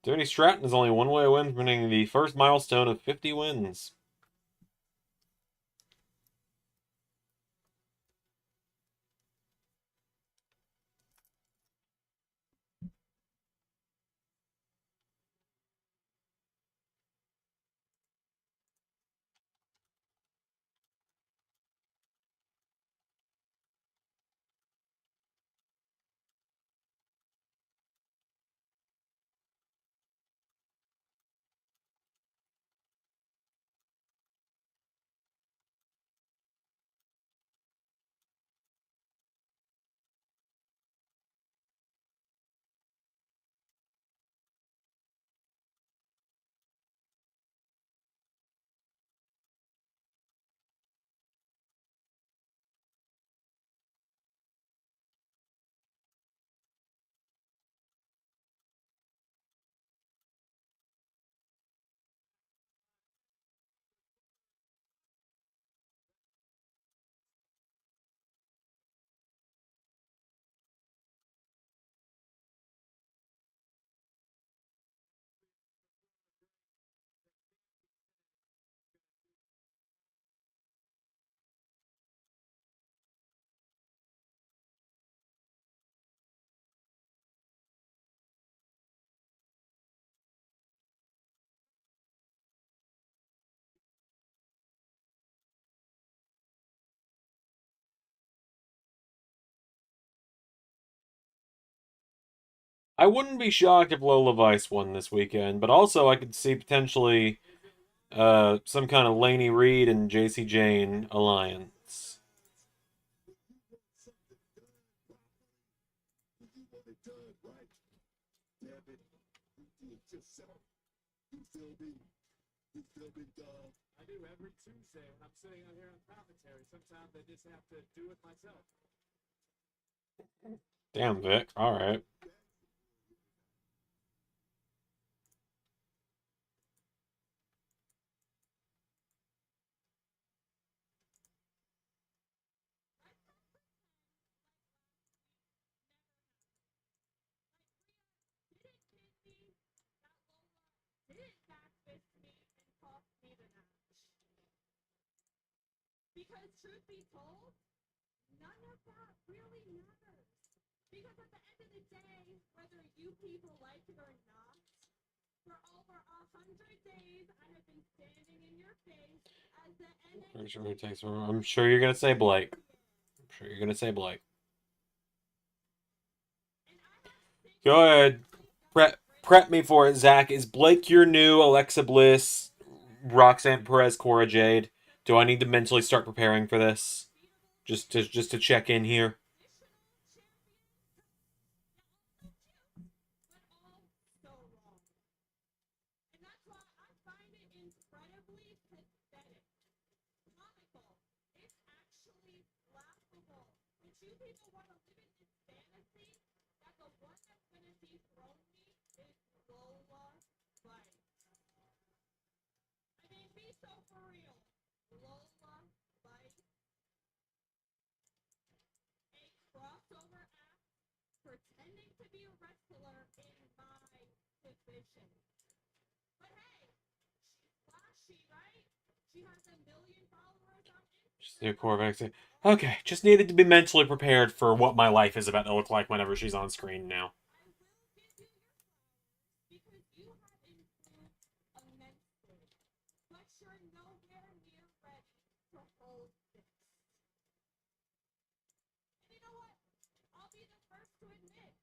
Tony Stratton is only one way away from winning the first milestone of 50 wins. I wouldn't be shocked if Lola Vice won this weekend, but also I could see potentially some kind of Laney Reed and JC Jane alliance. I do every Tuesday when I'm sitting out here on commentary. Sometimes I just have to do it myself. Damn, Vic. All right. Didn't backfist me and cost me the match. Because truth be told, none of that really matters. Because at the end of the day, whether you people like it or not, for over 100 days, I have been standing in your face as the NXT. I'm sure you're gonna say Blake. I'm sure you're gonna say Blake. Go ahead. Prep me for it, Zach. Is Blake your new Alexa Bliss, Roxanne Perez, Cora Jade? Do I need to mentally start preparing for this? Just to check in here. And that's why I find it incredibly pathetic. Comical. It's actually laughable. But you people want to live in this fantasy that the one that's going to dethrone me is Lola Vice. I mean, be so for real. Lola Vice, a crossover act pretending to be a wrestler in my division. But hey, she's flashy, right? She has 1 million followers on Instagram. Just do Corvex. Okay, just needed to be mentally prepared for what my life is about to look like whenever she's on screen now. I will give you your flowers because you have improved immensely. But you're nowhere near ready to hold this. And you know what? I'll be the first to admit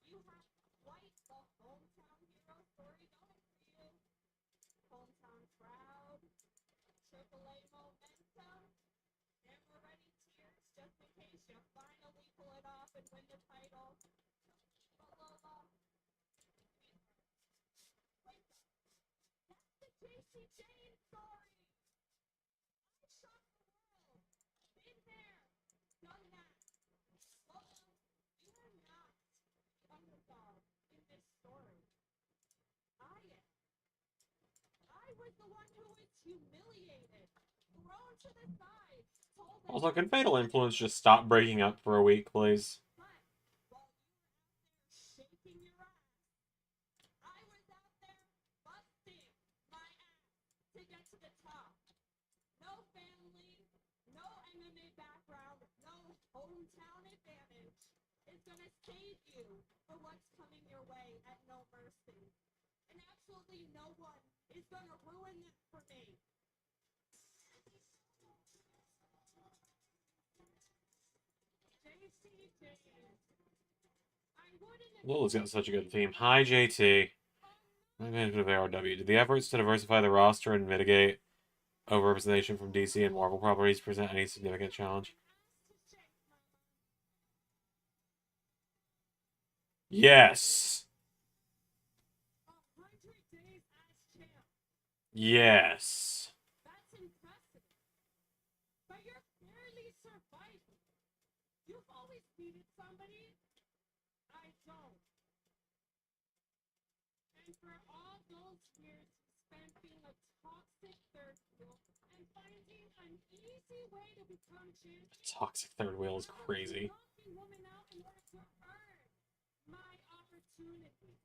you have quite the hometown hero story going for you. Hometown crowd, AAA momentum, never-ready tears just in case you finally pull it off and win the title. But Lola, wait, that's the JC Jane story. I shocked the world. Been there, done that. Lola, you are not the underdog in this story. I am. I was the one who was humiliated, thrown to the side, told that Also, can Fatal Influence just stop breaking up for a week, please? but while you were out there shaking your ass, I was out there busting my ass to get to the top. No family, no MMA background, no hometown advantage is gonna save you for what's coming your way at No Mercy. And absolutely no one is gonna ruin that for me. JC Jane. I wouldn't Lola's got such a good team. Hi, JT. My management of ARW. Did the efforts to diversify the roster and mitigate overrepresentation from DC and Marvel properties present any significant challenge? Yes. 100 days as champ. Yes. That's impressive. But you're barely surviving. You've always needed somebody. I don't. And for all those years spent being a toxic third wheel and finding an easy way to become champion. Toxic third wheel is crazy. Knocking woman out in order to earn my opportunity.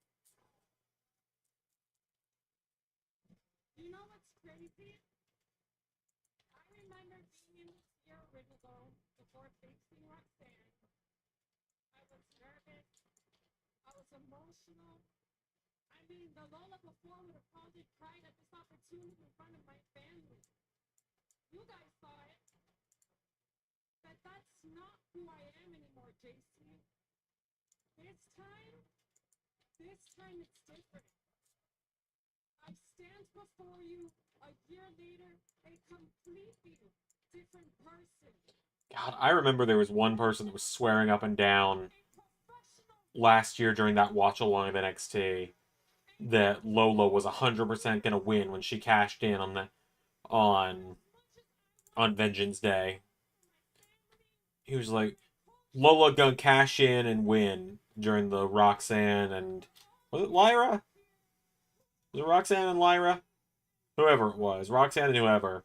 You know what's crazy? I remember being in this year original before facing Roxanne. I was nervous. I was emotional. I mean, the Lola before would have probably cried at this opportunity in front of my family. You guys saw it. But that's not who I am anymore, JC. This time, This time it's different. I stand before you a year later, a completely different person. God, I remember there was one person that was swearing up and down A professional last year during that watch along of NXT that Lola was 100% gonna win when she cashed in on the on on Vengeance Day. He was like, Lola gonna cash in and win during the Roxanne and was it Lyra? Was it Roxanne and Lyra? Whoever it was, Roxanne and whoever.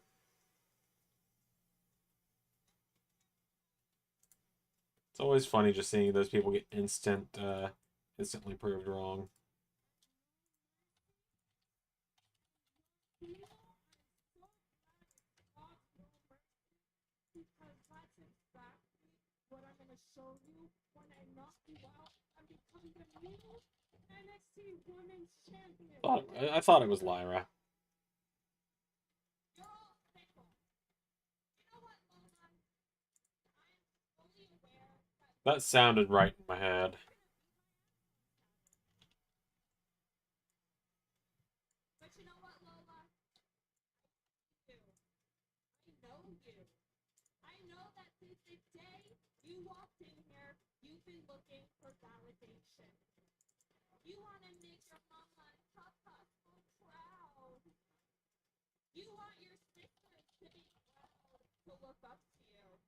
It's always funny just seeing those people get instantly proved wrong. because that's exactly what I'm gonna show you when I knock you out and become the new NXT Women's Champion. I thought it was Lyra. You're all fickle. You know what, Lola? I am fully aware that. That sounded right in my head. But you know what, Lola? I know you. I know that since the day you walked in here, you've been looking for validation. You want to make your mama and papa so proud. You want your sisters to be proud, to look up to you.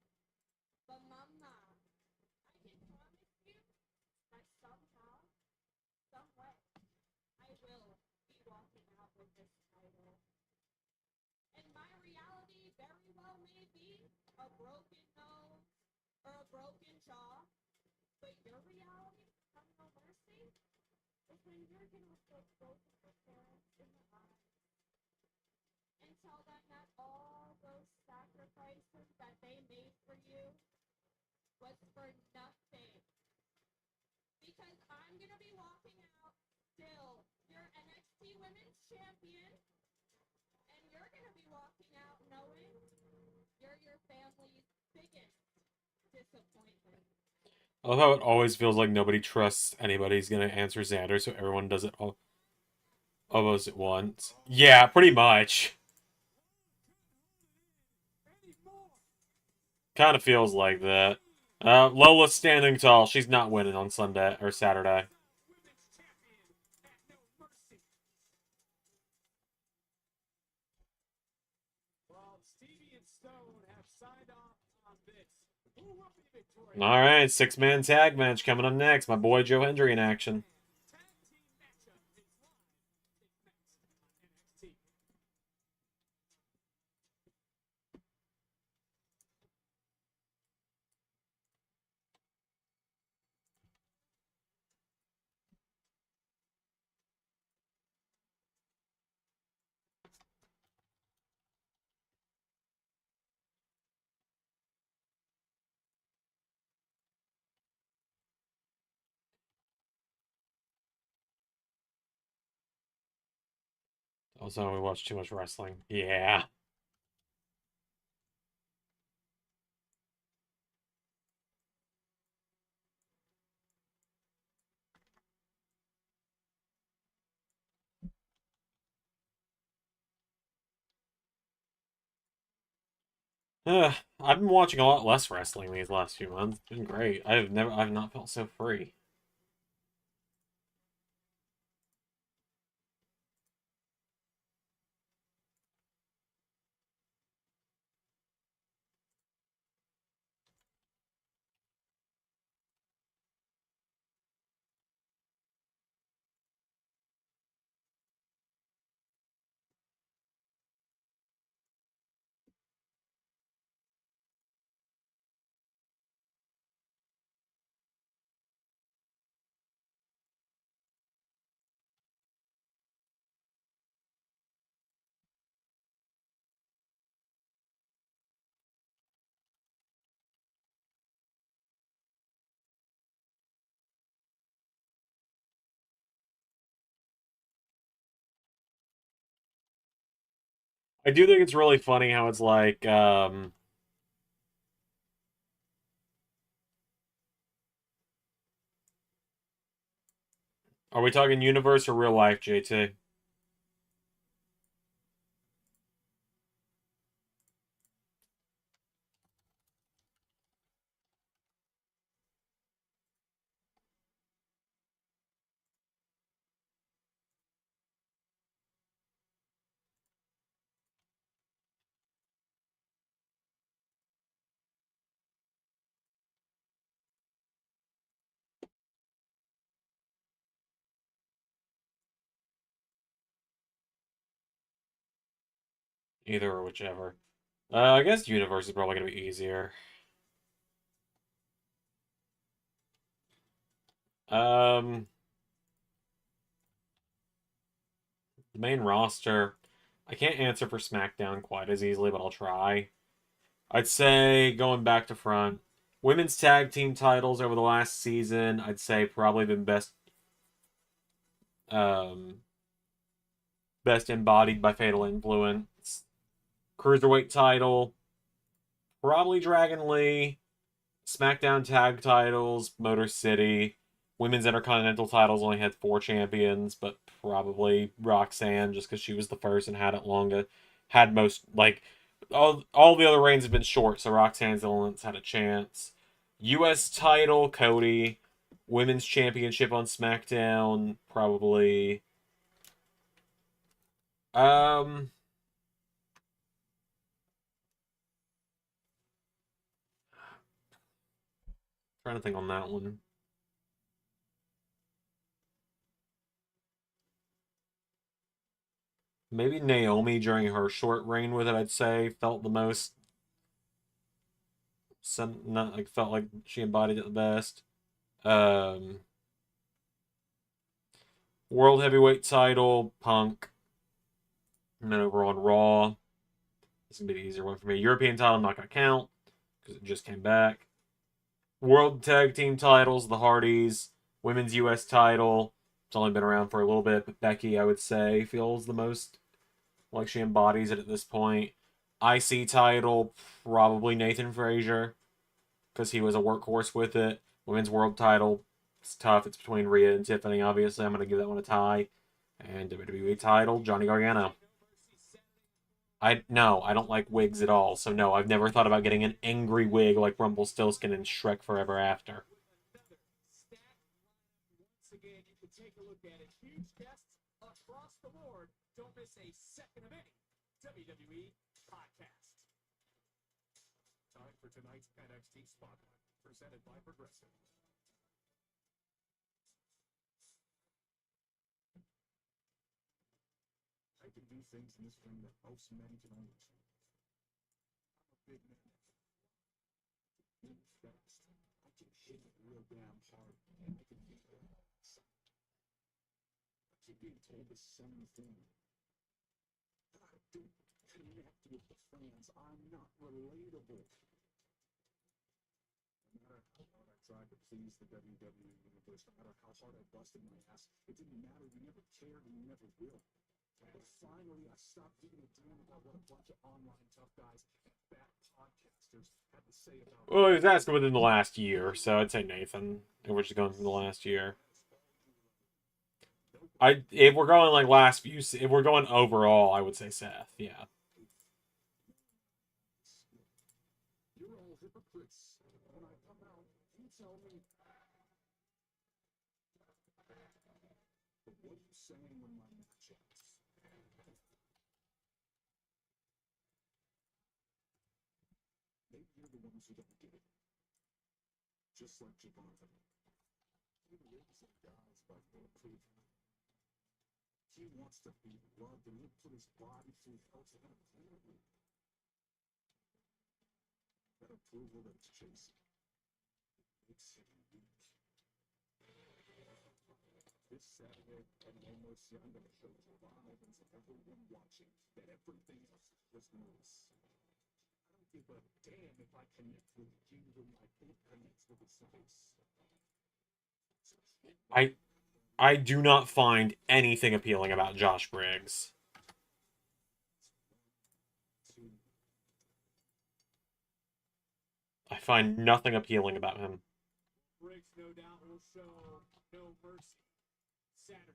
But mama, I can promise you that somehow, some way, I will be walking out with this title. And my reality very well may be a broken nose or a broken jaw, but your reality, have no mercy, is when you're gonna look both of your parents in the eye and tell them that all those sacrifices that they made for you was for nothing. Because I'm gonna be walking out still your NXT Women's Champion, and you're gonna be walking out knowing you're your family's biggest disappointment. I love how it always feels like nobody trusts anybody's gonna answer Xander, so everyone does it all almost at once. Yeah, pretty much. Kind of feels like that. Lola's standing tall. She's not winning on Sunday or Saturday. Women's champion at no mercy. Well, Stevie and Stone have signed off on this. Who will be victorious? All right, 6-man tag match coming up next. My boy Joe Hendry in action. Tag team matchup is live tonight on NXT. Also, we watch too much wrestling. Yeah. I've been watching a lot less wrestling these last few months. It's been great. I've not felt so free. I do think it's really funny how it's like, Are we talking universe or real life, JT? Either or whichever. I guess universe is probably gonna be easier. Um, the main roster. I can't answer for SmackDown quite as easily, but I'll try. I'd say going back to front, women's tag team titles over the last season, I'd say probably been um, best embodied by Fatal Influence. Cruiserweight title, probably Dragon Lee. SmackDown tag titles, Motor City. Women's Intercontinental titles only had 4 champions, but probably Roxanne just because she was the first and had it longer. Had most, like, all the other reigns have been short, so Roxanne's the only one that's had a chance. U.S. title, Cody. Women's Championship on SmackDown, probably. Um, Trying to think on that one. Maybe Naomi during her short reign with it, I'd say, felt the most. Not like felt like she embodied it the best. Um, World Heavyweight title, Punk. And then over on Raw. This is gonna be the easier one for me. European title, I'm not gonna count because it just came back. World Tag Team titles, the Hardys. Women's US title. It's only been around for a little bit, but Becky, I would say, feels the most like she embodies it at this point. IC title, probably Nathan Frazier, because he was a workhorse with it. Women's world title, it's tough. It's between Rhea and Tiffany, obviously. I'm going to give that one a tie. And WWE title, Johnny Gargano. No, I don't like wigs at all. So no, I've never thought about getting an angry wig like Rumpelstiltskin and Shrek Forever After. Once again, you can take a look at it. Huge guests across the board. Don't miss a second of any WWE podcast. Time for tonight's NXT Spotlight, presented by Progressive. I can do things in this ring that most men can only dream. I'm a big man. Big fast. I can hit it real damn hard, and I can beat your ass. I keep being told the same thing. But I don't connect with the fans. I'm not relatable. No matter how hard I tried to please the WWE Universe, no matter how hard I busted my ass, it didn't matter. You never cared and you never will. But finally, I stopped giving a damn about what a bunch of online tough guys and fat podcasters had to say about Well, he was asking within the last year, so I'd say Nathan. If we're just going from the last year. If we're going like last few, if we're going overall, I would say Seth. Yeah. You're all hypocrites. When I come out, you tell me. But what are you saying when my match ends? Maybe you're the ones who don't get it. Just like Javante. He lives and dies by your approval. He wants to be loved and he'll put his body through hell to that approval. That approval that's chasing makes him weak. This Saturday at No Mercy, I'm going to show Javon Evans and everyone watching that everything else was noise. I don't give a damn if I connect with you when my paint connects with his face. I do not find anything appealing about Josh Briggs. I find nothing appealing about him. Briggs, no doubt, will show no mercy. Saturday.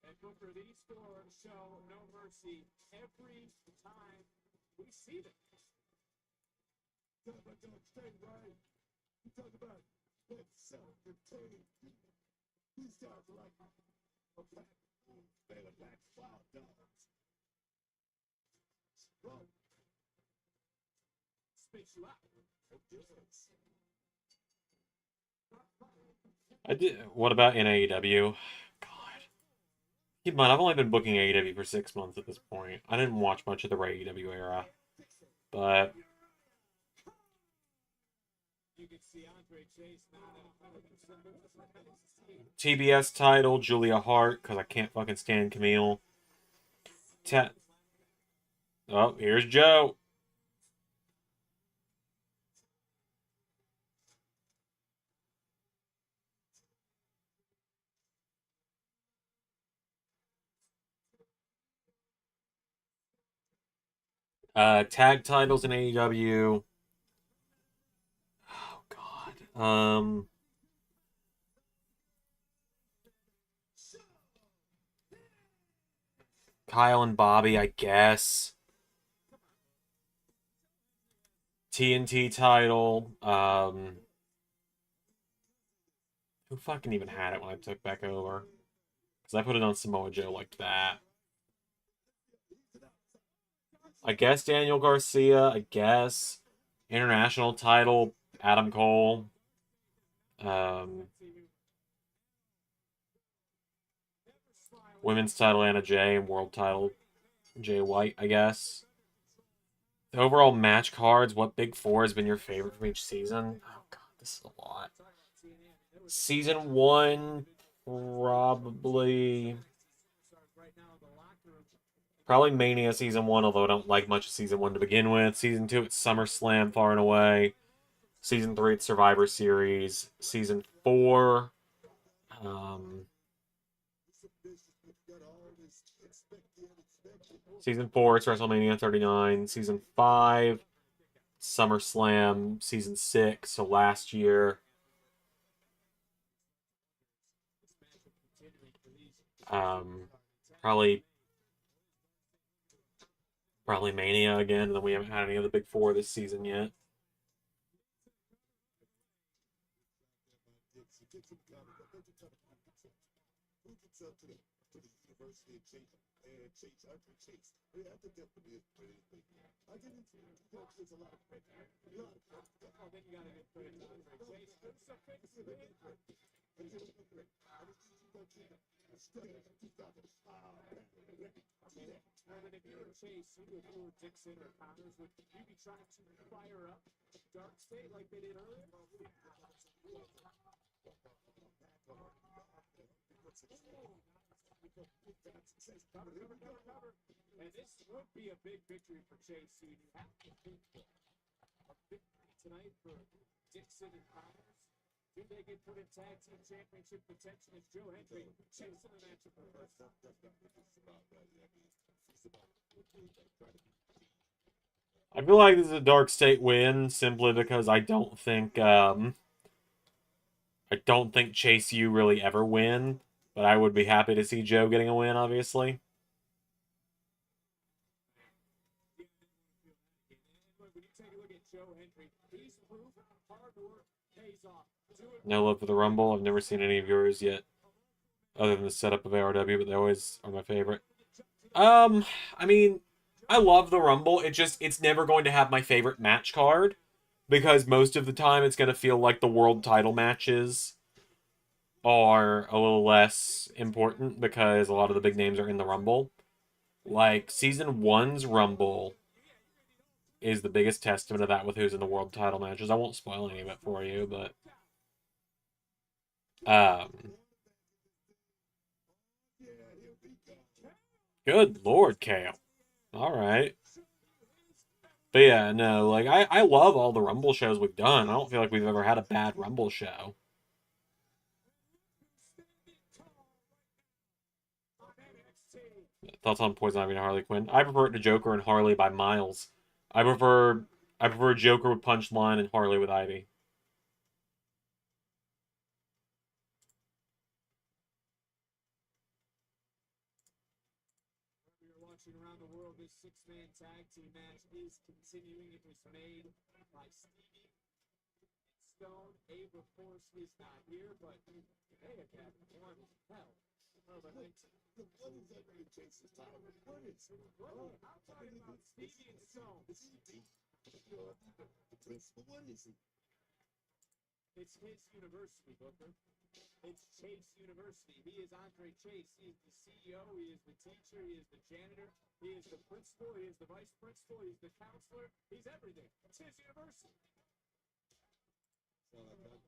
And Booker, these four show no mercy every time we see them. Talk about Dog State, right? You talk about that self-contained. These guys are like a pack of black wild dogs. Bro, Spits you out. it is. I did. What about in AEW? God. Keep in mind, I've only been booking AEW for 6 months at this point. I didn't watch much of the AEW era, but You can see Andre Chase not at 100%. TBS title, Julia Hart, because I can't fucking stand Camille. Oh, here's Joe. Tag titles in AEW. Oh God. Kyle and Bobby, I guess. TNT title. Who fucking even had it when I took back over? Because I put it on Samoa Joe like that. I guess Daniel Garcia. I guess international title Adam Cole. Women's title Anna Jay and world title Jay White. I guess. The overall match cards. What big four has been your favorite from each season? Oh God, this is a lot. Season 1, probably Mania Season 1, although I don't like much of Season 1 to begin with. Season 2, it's SummerSlam far and away. Season 3, it's Survivor Series. Season 4, Season 4, it's WrestleMania 39. Season 5, SummerSlam. Season 6, so last year. Probably Mania again, and then we haven't had any of the big four this season yet. And if you were Chase, you would do Dixon or Connors, would you be trying to fire up Dark State like they did earlier? Cover. And this would be a big victory for Chase. So you have to think a victory tonight for Dixon and Connors. Do they get put in tag team championship contention as Joe Hendry chasing the matchup for the first time? I feel like this is a Dark State win simply because I don't think Chase U really ever win, but I would be happy to see Joe getting a win, obviously. No love for the Rumble. I've never seen any of yours yet, other than the setup of ARW, but they always are my favorite. I mean, I love the Rumble. It's never going to have my favorite match card, because most of the time it's going to feel like the world title matches are a little less important because a lot of the big names are in the Rumble. Like, Season 1's Rumble is the biggest testament of that with who's in the world title matches. I won't spoil any of it for you, but good Lord, Kale. Alright. But yeah, no, like, I love all the Rumble shows we've done. I don't feel like we've ever had a bad Rumble show. Thoughts on Poison Ivy and Harley Quinn? I prefer it to Joker and Harley by miles. I prefer Joker with Punchline and Harley with Ivy. We are watching around the world. This six-man tag team match is continuing. It was made by Stevie and Stone. Abe, of course, is not here, but hey, Captain, one hell of a night. What is that really Jason's title? What is it? I'm talking about Stevie and Stone. It's easy. The principal, what is it? It's his university, Booker. It's Chase University. He is Andre Chase. He is the CEO. He is the teacher. He is the janitor. He is the principal. He is the vice principal. He's the counselor. He's everything. It's his university. Sound like that?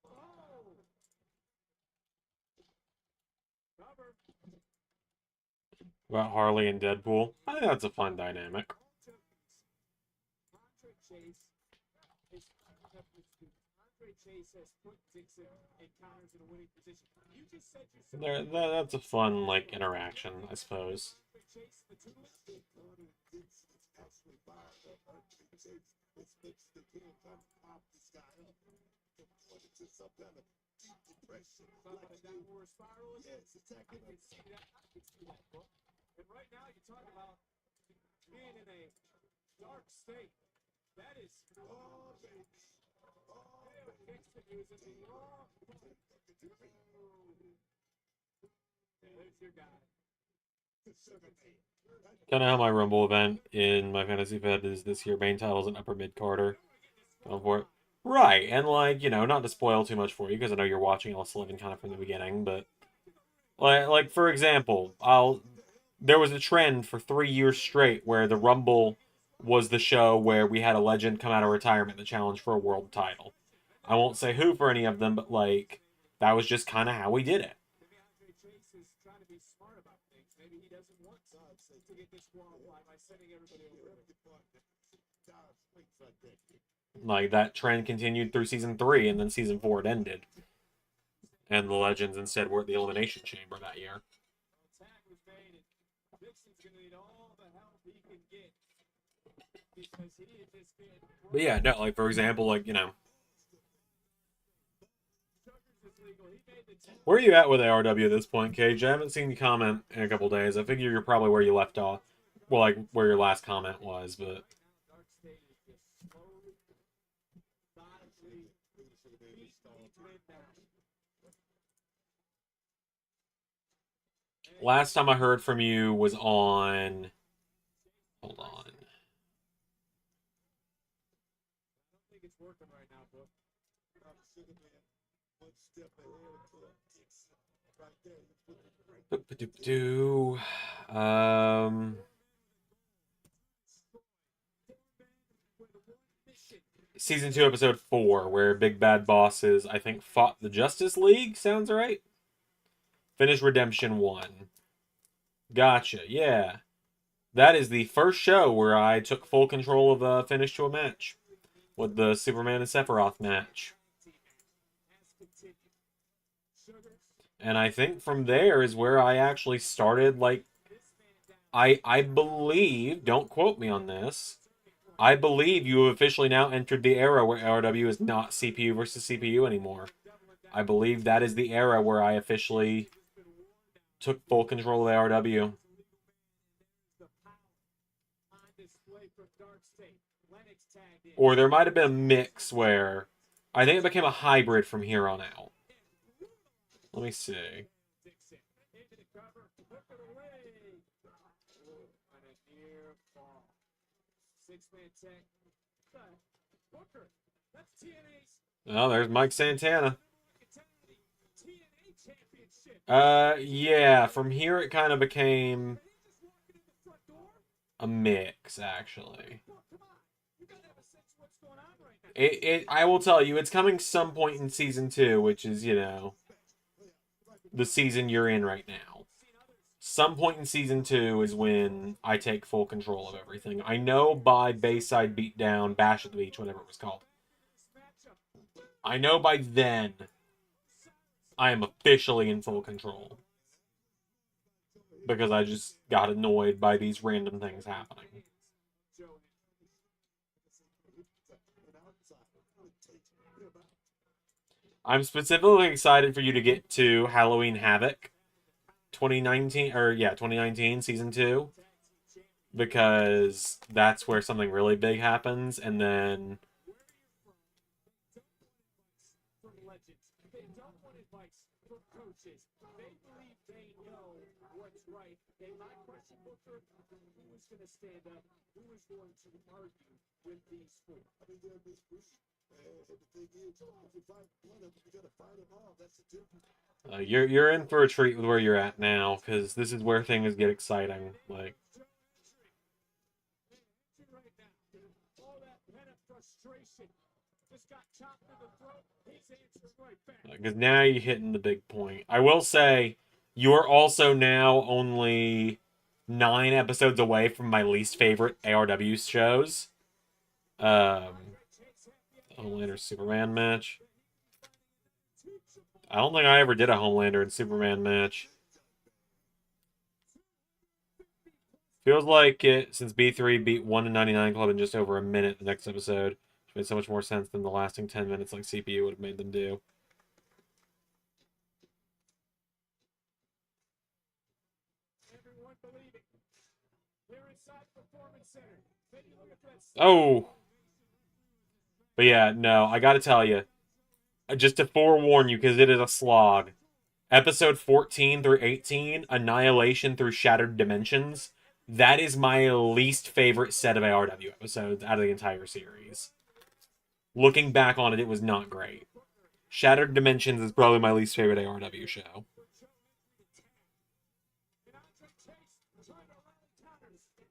Oh! Cover. About Harley and Deadpool. I think that's a fun dynamic. Andre Chase is picking up his feet. Andre Chase has put Dixon in counters in a winning position. You just said yourself. That's a fun, like, interaction, I suppose. Andre Chase, the two-left. It's actually fired up. It's makes the kid trying to pop this guy up. Point it to some kind of deep depression. Like a downward spiral. Yes, attacking I can see that. I can see that, book. And right now, you're talking about being in a dark state. That is. Oh, baby. Oh, baby. Kingston is in the wrong. There's your guy. Kind of how my Rumble event in my Fantasy Fed is this year. Main title's an upper mid-carder. Going for it. Right, and like, you know, not to spoil too much for you, because I know you're watching LS11 kind of from the beginning, but like for example, there was a trend for 3 years straight where the Rumble was the show where we had a legend come out of retirement to challenge for a world title. I won't say who for any of them, but like that was just kind of how we did it. Maybe Andre Chase is trying to be smart about things. Maybe he doesn't want to get disqualified by sending everybody over. Like that trend continued through season 3, and then season 4 it ended. And the legends instead were at the Elimination Chamber that year. Tag was made, and Dixon's going to need all the help he can get because he is just getting. But yeah, no, like for example, like, you know, where are you at with ARW at this point, Cage? I haven't seen you comment in a couple days. I figure you're probably where you left off. Well, like where your last comment was, but Dark State is just slowly, methodically beating down. last time I heard from you was on. Hold on. I don't think it's working right now, bro. One step ahead to Dixon. Right there. Season 2, episode 4, where Big Bad Bosses, I think, fought the Justice League. Sounds right. Finish Redemption 1. Gotcha. Yeah. That is the first show where I took full control of a finish to a match. With the Superman and Sephiroth match. And I think from there is where I actually started, like, I believe, don't quote me on this, I believe you have officially now entered the era where ARW is not CPU versus CPU anymore. I believe that is the era where I officially took full control of ARW. Or there might have been a mix where I think it became a hybrid from here on out. Let me see. Oh, there's Mike Santana. Yeah, from here it kind of became a mix, actually. I will tell you, it's coming some point in season 2, which is, you know, the season you're in right now. Some point in season 2 is when I take full control of everything. I know by Bayside Beatdown, Bash at the Beach, whatever it was called. I know by then I am officially in full control. Because I just got annoyed by these random things happening. I'm specifically excited for you to get to Halloween Havoc 2019 season 2, because that's where something really big happens, and then From legends. They don't want advice from coaches. They believe they know what's right. They might question Booker. Who is going to stand up? Who is going to argue with these four? I mean, they're misread. And the thing is, if you fight one of them, you got to fight them all. That's the difference. you're in for a treat with where you're at now, because this is where things get exciting. Like, Right now, all that pent-up frustration just got chopped in the throat. He's answering right back. because now you're hitting the big point. I will say, you're also now only 9 episodes away from my least favorite ARW shows. Homelander Superman match. I don't think I ever did a Homelander and Superman match. Feels like it, since B3 beat 1 in 99 Club in just over a minute the next episode, which made so much more sense than the lasting 10 minutes like CPU would have made them do. Everyone believing. They're inside Performance Center. Then you look at that. Oh! But yeah, no, I gotta tell you, just to forewarn you, because it is a slog. Episode 14 through 18, Annihilation through Shattered Dimensions, that is my least favorite set of ARW episodes out of the entire series. Looking back on it, it was not great. Shattered Dimensions is probably my least favorite ARW show.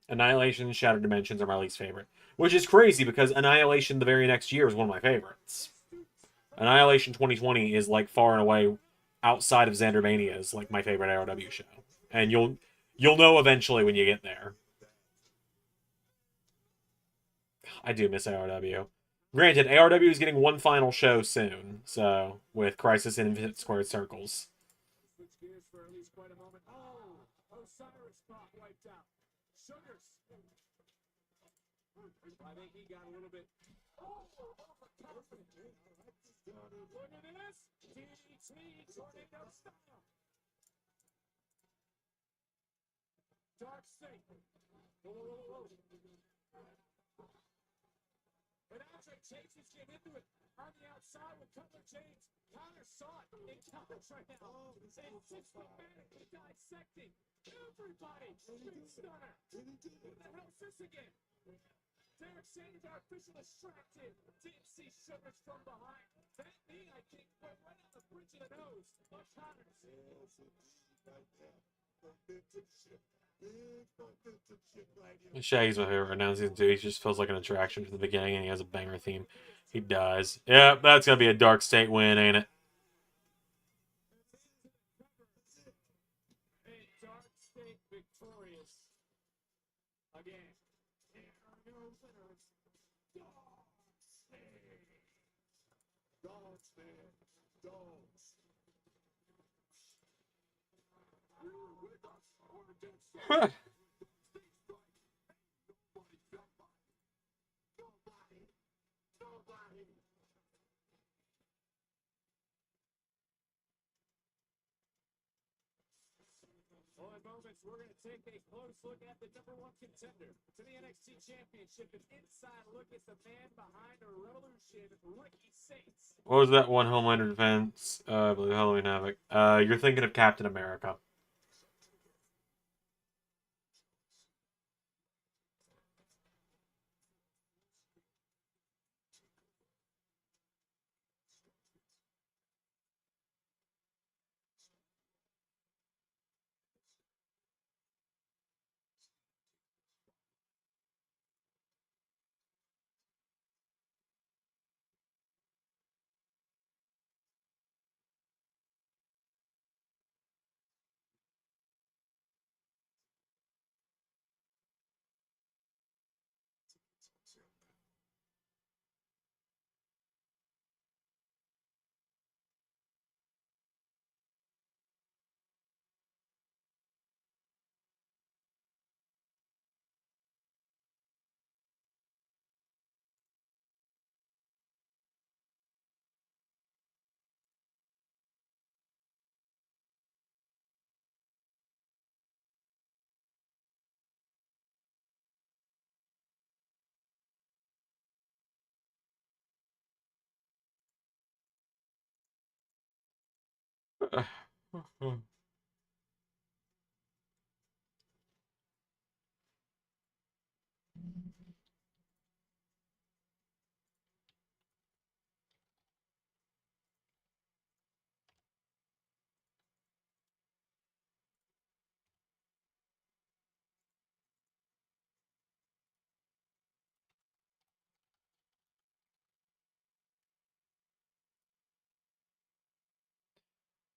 Annihilation and Shattered Dimensions are my least favorite. Which is crazy, because Annihilation the very next year is one of my favorites. Annihilation 2020 is, like, far and away, outside of Xandermania, is, like, my favorite ARW show. And you'll know eventually when you get there. I do miss ARW. Granted, ARW is getting one final show soon, so, with Crisis in Infinite Squared Circles. Switch gears for at least quite a moment. Oh, Osiris spot wiped out. Sugars. I think he got a little bit. Oh, overconfident. Look at this. DDT tornado style. Dark Snake. Whoa, whoa, whoa. And Andre Chase is getting into it on the outside with Cutler James. Connor saw it in coverage right now. And systematically dissecting everybody. Big stunner. Who the hell is this again? Derek Sanders, our official, distracted. Didn't see Sugars from behind. That knee, I think, went right on the bridge of the nose of Connors. Shaggy's my favorite right now in season 2. He just feels like an attraction from the beginning, and he has a banger theme. He does. Yeah, that's gonna be a Dark State win, ain't it? And Dark State victorious. Again. There are no winners. Dark State. Dogs, man. Dogs. You with us or against us? Nobody. Well, in moments, we're going to take a close look at the #1 contender to the NXT Championship. An inside look at the man behind a Revolution, Ricky Saints. What was that one Homelander defense? I believe Halloween Havoc. You're thinking of Captain America.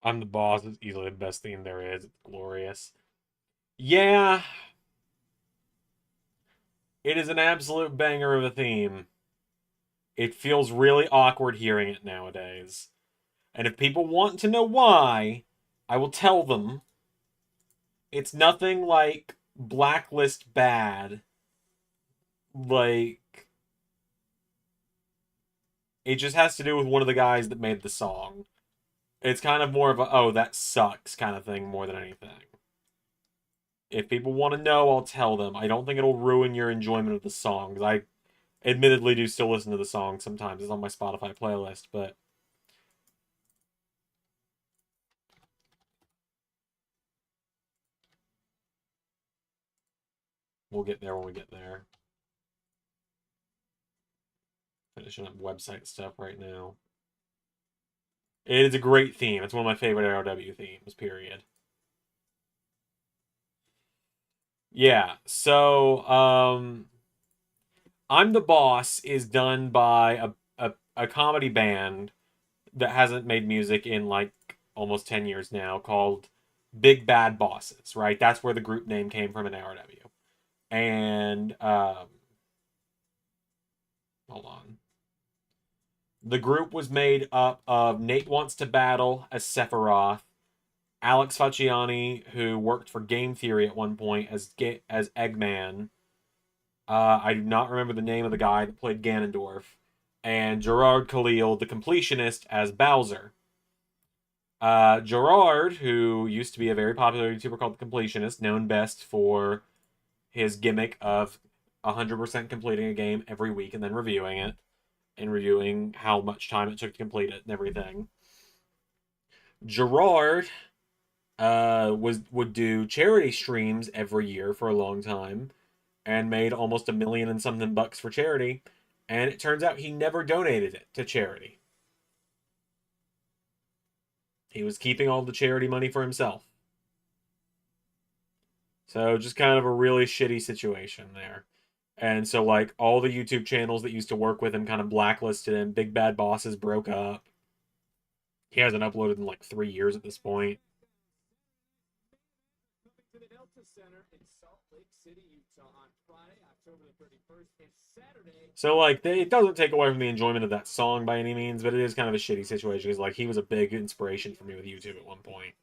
I'm the boss is easily the best theme there is. It's glorious. Yeah, it is an absolute banger of a theme. It feels really awkward hearing it nowadays. And if people want to know why, I will tell them. It's nothing like Blacklist bad. Like, it just has to do with one of the guys that made the song. It's kind of more of a, oh, that sucks kind of thing more than anything. If people want to know, I'll tell them. I don't think it'll ruin your enjoyment of the song. I admittedly do still listen to the song sometimes. It's on my Spotify playlist, but we'll get there when we get there. Finishing up website stuff right now. It is a great theme. It's one of my favorite ARW themes, period. Yeah, so I'm the Boss is done by a comedy band that hasn't made music in like almost 10 years now called Big Bad Bosses, right? That's where the group name came from in ARW. And hold on. The group was made up of Nate Wants to Battle as Sephiroth, Alex Facciani, who worked for Game Theory at one point as Eggman. I do not remember the name of the guy that played Ganondorf, and Gerard Khalil, the completionist, as Bowser. Gerard, who used to be a very popular YouTuber called The Completionist, known best for his gimmick of 100% completing a game every week and then reviewing it, and reviewing how much time it took to complete it and everything. Gerard would do charity streams every year for a long time and made almost $1 million and something bucks for charity. And it turns out he never donated it to charity. He was keeping all the charity money for himself. So just kind of a really shitty situation there. And so like all the YouTube channels that used to work with him kind of blacklisted him. Big Bad Bosses broke up. He hasn't uploaded in like 3 years at this point. To the Delta Center in Salt Lake City, Utah on Friday, October the 31st, and Saturday. So like it doesn't take away from the enjoyment of that song by any means, but it is kind of a shitty situation because like he was a big inspiration for me with YouTube at one point.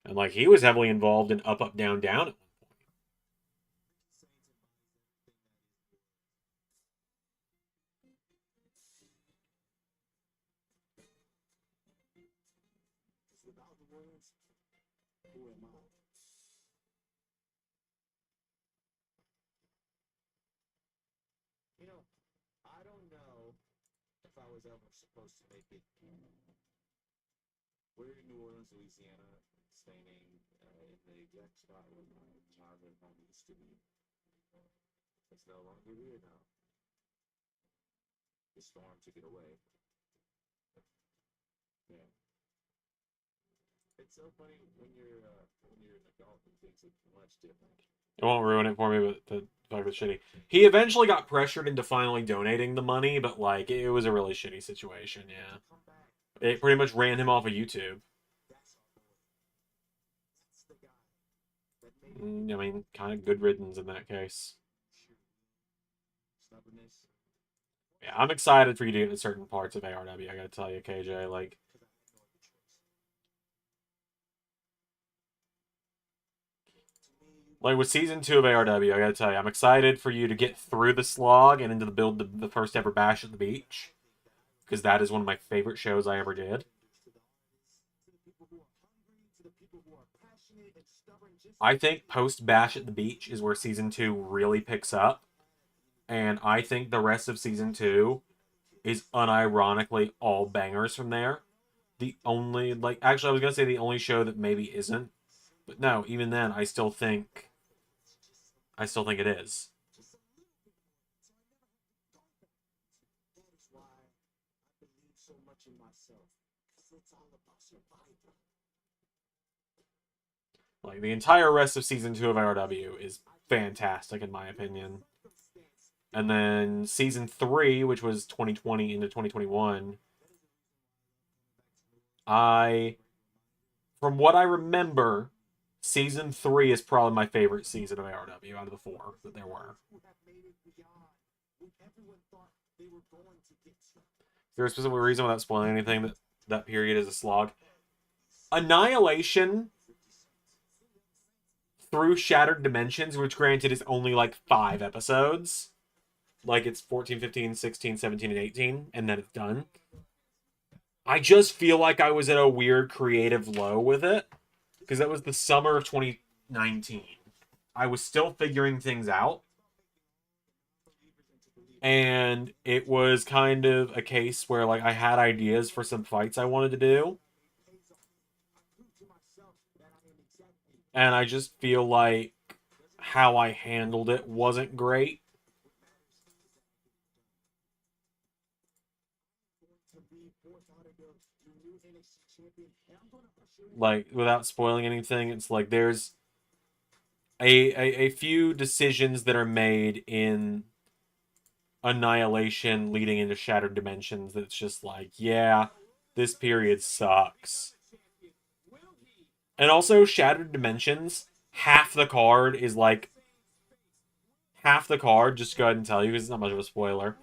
And like he was heavily involved in Up Up Down Down at one point. Without the words, who am I? You know, I don't know if I was ever supposed to make it. We're in New Orleans, Louisiana, staying in the exact spot where my childhood home used to be. It's no longer here now. The storm took it away. Yeah. It's so funny when you're an adult and things are much different. It won't ruin it for me, but the fact was shitty. He eventually got pressured into finally donating the money, but like it was a really shitty situation. Yeah, Come back. it pretty much ran him off of YouTube. That's our boy. That's the guy that made I mean, kind of good riddance in that case. Stubbornness. Yeah, I'm excited for you to get into certain parts of ARW. I gotta tell you, KJ, like. Like with season 2 of ARW, I gotta tell you, I'm excited for you to get through the slog and into the build the first ever bash at the beach, because that is one of my favorite shows I ever did. I think post bash at the beach is where season 2 really picks up, and I think the rest of season 2 is unironically all bangers from there. The only, like, actually, I was gonna say the only show that maybe isn't, but no, even then, I still think it is. That is why I believe so much in myself. Because it's all about survival. Like, the entire rest of season 2 of ARW is fantastic, in my opinion. And then season 3, which was 2020 into 2021, from what I remember, season 3 is probably my favorite season of ARW out of the 4 that there were. Who have made it beyond what everyone thought they were going to get to. Is there a specific reason without spoiling anything that period is a slog? Annihilation through Shattered Dimensions, which granted is only like 5 episodes. Like it's 14, 15, 16, 17, and 18, and then it's done. I just feel like I was at a weird creative low with it. Because that was the summer of 2019. I was still figuring things out. And it was kind of a case where like I had ideas for some fights I wanted to do. And I just feel like how I handled it wasn't great. Like, without spoiling anything, it's like there's a few decisions that are made in Annihilation leading into Shattered Dimensions that's just like, yeah, this period sucks. And also, Shattered Dimensions, half the card, just to go ahead and tell you, because it's not much of a spoiler.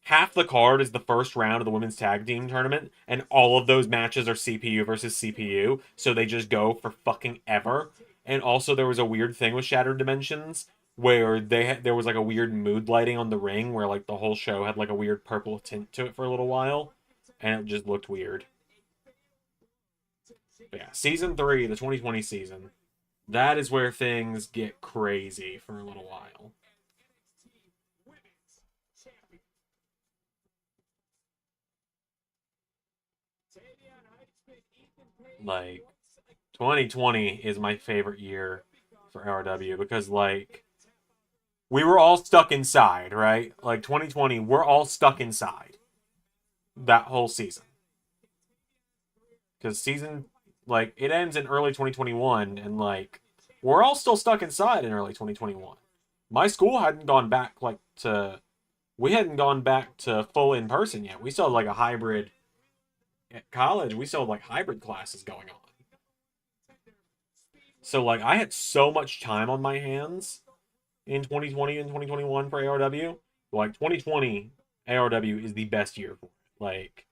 Half the card is the first round of the women's tag team tournament, and all of those matches are CPU versus CPU, so they just go for fucking ever. And also, there was a weird thing with Shattered Dimensions, where there was like a weird mood lighting on the ring, where like the whole show had like a weird purple tint to it for a little while, and it just looked weird. But yeah, season 3, the 2020 season, that is where things get crazy for a little while. Like, 2020 is my favorite year for RW because, like, we were all stuck inside, right? Like, 2020, we're all stuck inside that whole season. Because like, it ends in early 2021, and, like, we're all still stuck inside in early 2021. My school hadn't gone back, like, we hadn't gone back to full in-person yet. We still had, like, a hybrid at college. We still had, like, hybrid classes going on. So, like, I had so much time on my hands in 2020 and 2021 for ARW. Like, 2020 ARW is the best year for it. Like,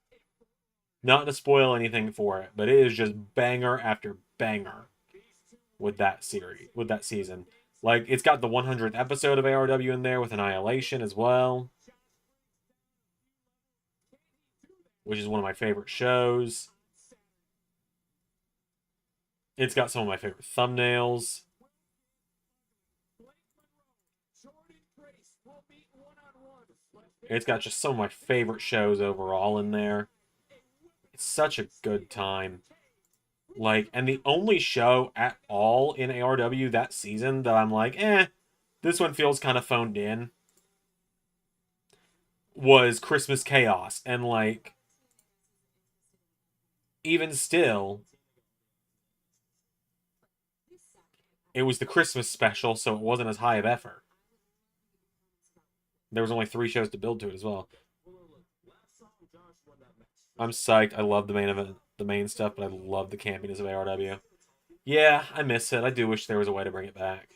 not to spoil anything for it, but it is just banger after banger with that season. Like, it's got the 100th episode of ARW in there with Annihilation as well, which is one of my favorite shows. It's got some of my favorite thumbnails. It's got just some of my favorite shows overall in there. It's such a good time. Like, and the only show at all in ARW that season that I'm like, this one feels kind of phoned in, was Christmas Chaos. And, like, even still, it was the Christmas special, so it wasn't as high of effort. There was only 3 shows to build to it as well. I'm psyched. I love the main event, the main stuff, but I love the campiness of ARW. Yeah, I miss it. I do wish there was a way to bring it back.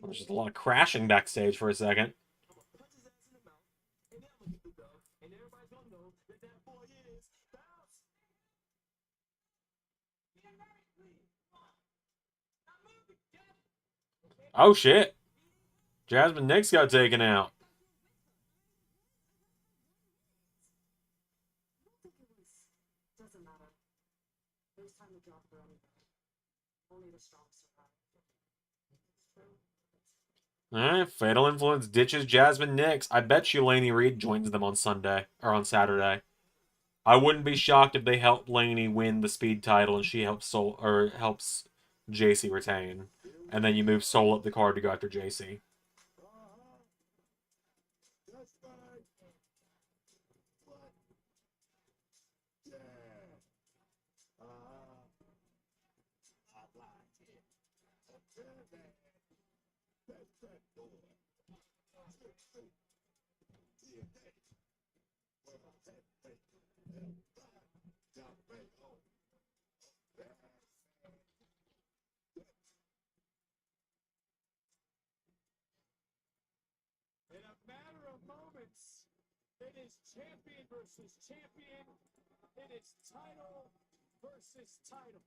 There's just a lot of crashing backstage for a second. Oh, shit. Jasmine Nix got taken out. Doesn't matter. It was time to drop for anybody. Only the strong survive. Alright, Fatal Influence ditches Jasmine Nix. I bet you Laney Reed joins them on Sunday, or on Saturday. I wouldn't be shocked if they help Laney win the speed title and she helps helps JC retain. And then you move Soul up the card to go after JC. That's right. What? Yeah. I like it. Okay, man. That's that boy. DNA. Well, hey. Down Venmo. In a matter of moments, it is champion versus champion. It is title versus title.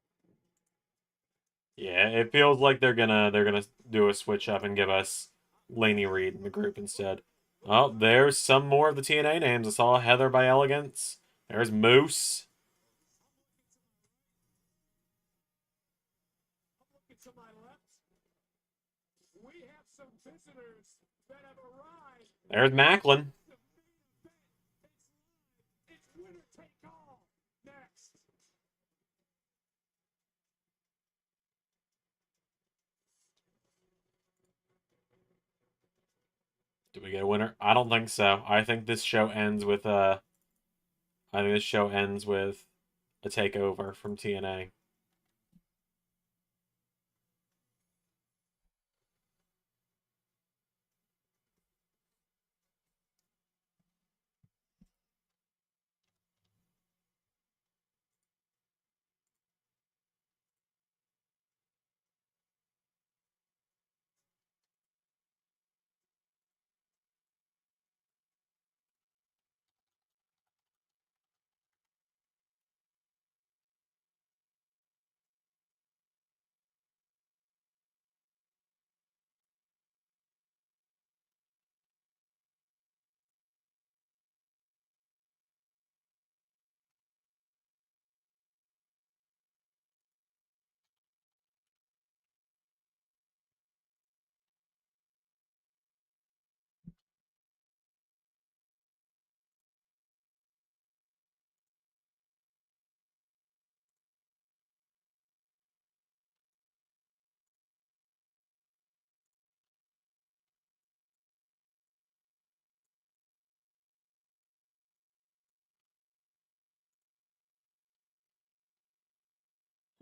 Yeah, it feels like they're gonna do a switch up and give us Laney Reed in the group instead. Oh, there's some more of the TNA names. I saw Heather by Elegance. There's Moose. Looking to my left, we have some visitors that have arrived. There's Macklin. It's winner take all next. Do we get a winner? I don't think so. I think this show ends with a takeover from TNA.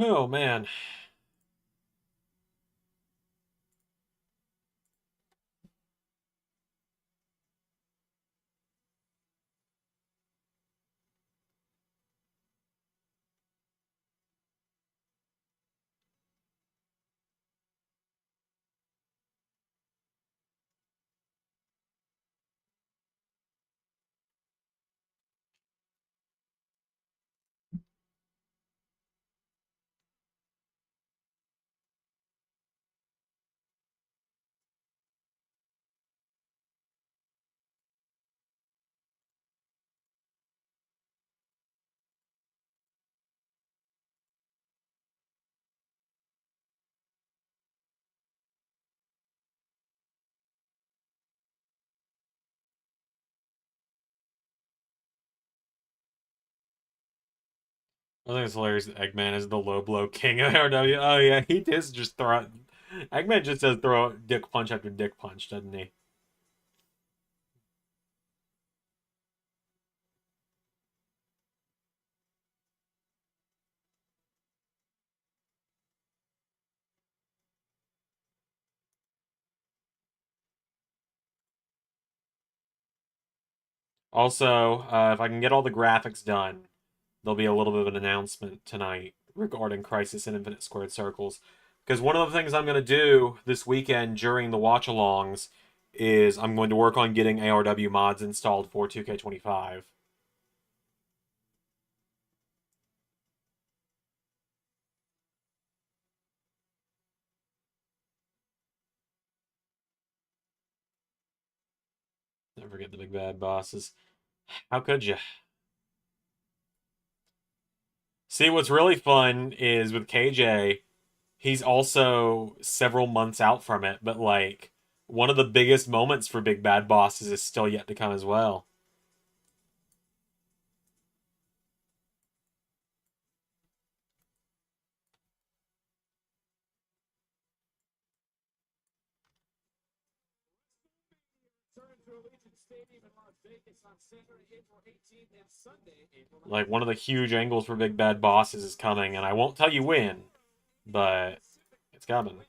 Oh man. I think it's hilarious that Eggman is the low blow king of RW. Oh yeah, he does just throw. Eggman just does throw dick punch after dick punch, doesn't he? Also, if I can get all the graphics done, there'll be a little bit of an announcement tonight regarding Crisis and Infinite Squared Circles. Because one of the things I'm going to do this weekend during the watch-alongs is I'm going to work on getting ARW mods installed for 2K25. Don't forget the big bad bosses. How could you? See, what's really fun is with KJ, he's also several months out from it, but like one of the biggest moments for Big Bad Bosses is still yet to come as well. Turn to Allegiant Stadium in Las Vegas on Saturday, April 18th and Sunday, April 19th. Like one of the huge angles for Big Bad Bosses is coming, and I won't tell you when, but it's coming.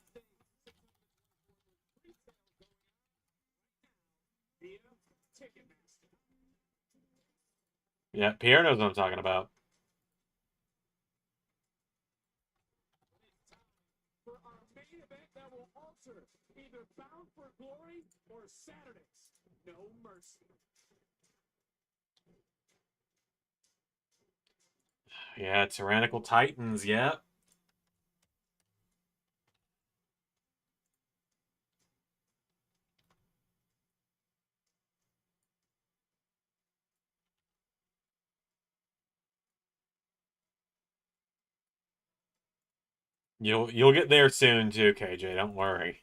Via Ticketmaster. Yeah, Pierre knows what I'm talking about. For our main event that will alter either Bound for Glory or Saturdays. No mercy. Yeah, Tyrannical Titans, yeah. You'll get there soon too, KJ, don't worry.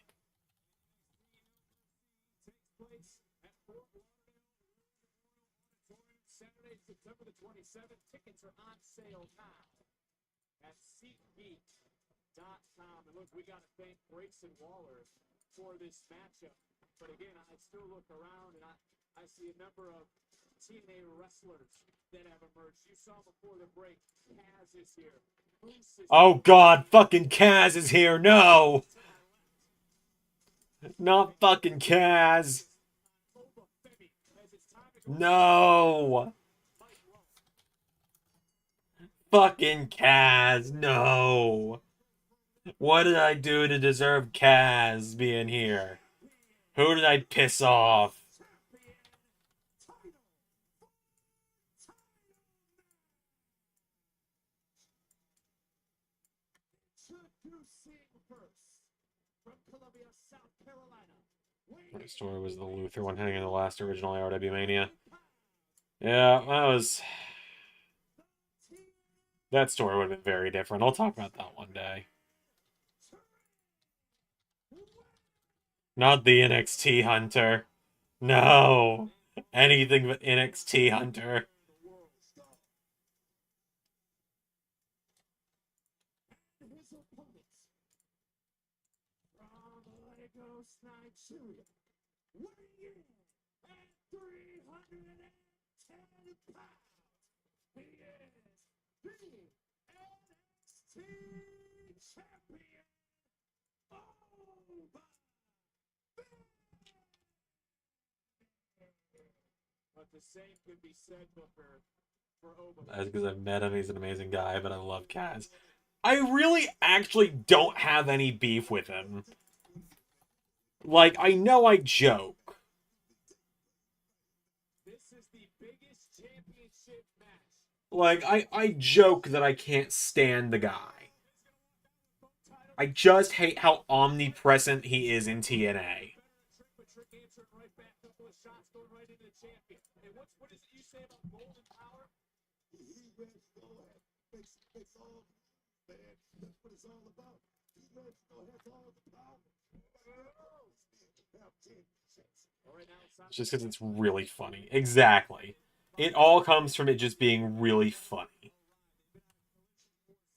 Takes place at Fort Lauderdale Auditorium Saturday, September the 27th. Tickets are on sale now at SeatGeek.com. And look, we got to thank Grayson Waller for this matchup. But again, I still look around and I see a number of TNA wrestlers that have emerged. You saw before the break, Kaz is here. Moose is Oh God, fucking Kaz is here. No, not fucking Kaz. Oba Femi as it's time to go. No, Mike Rowe. fucking Kaz. No. What did I do to deserve Kaz being here? Who did I piss off? Introducing first from Columbia, South Carolina. My story was the Luther one heading in the last original ARW Mania. Yeah, that story would have been very different. I'll talk about that one day. Not the NXT Hunter. No. Anything but NXT Hunter. His opponents from Lagos, Nigeria, weighing in at 310 pounds. He is the NXT champion. Oba. But the same could be said for Oba. That's because I've met him. He's an amazing guy, but I love Kaz. I really actually don't have any beef with him. Like, I know I joke. This is the biggest championship match. Like, I joke that I can't stand the guy. I just hate how omnipresent he is in TNA. Trick answering right back, couple of shots going right into the champion. And what is it you say about golden power? He ready to go ahead. Makes all, man. That's what it's all about. He ready to go ahead for all the power. Have 10 checks. All right, now it's time. Just because it's really funny. Exactly. It all comes from it just being really funny.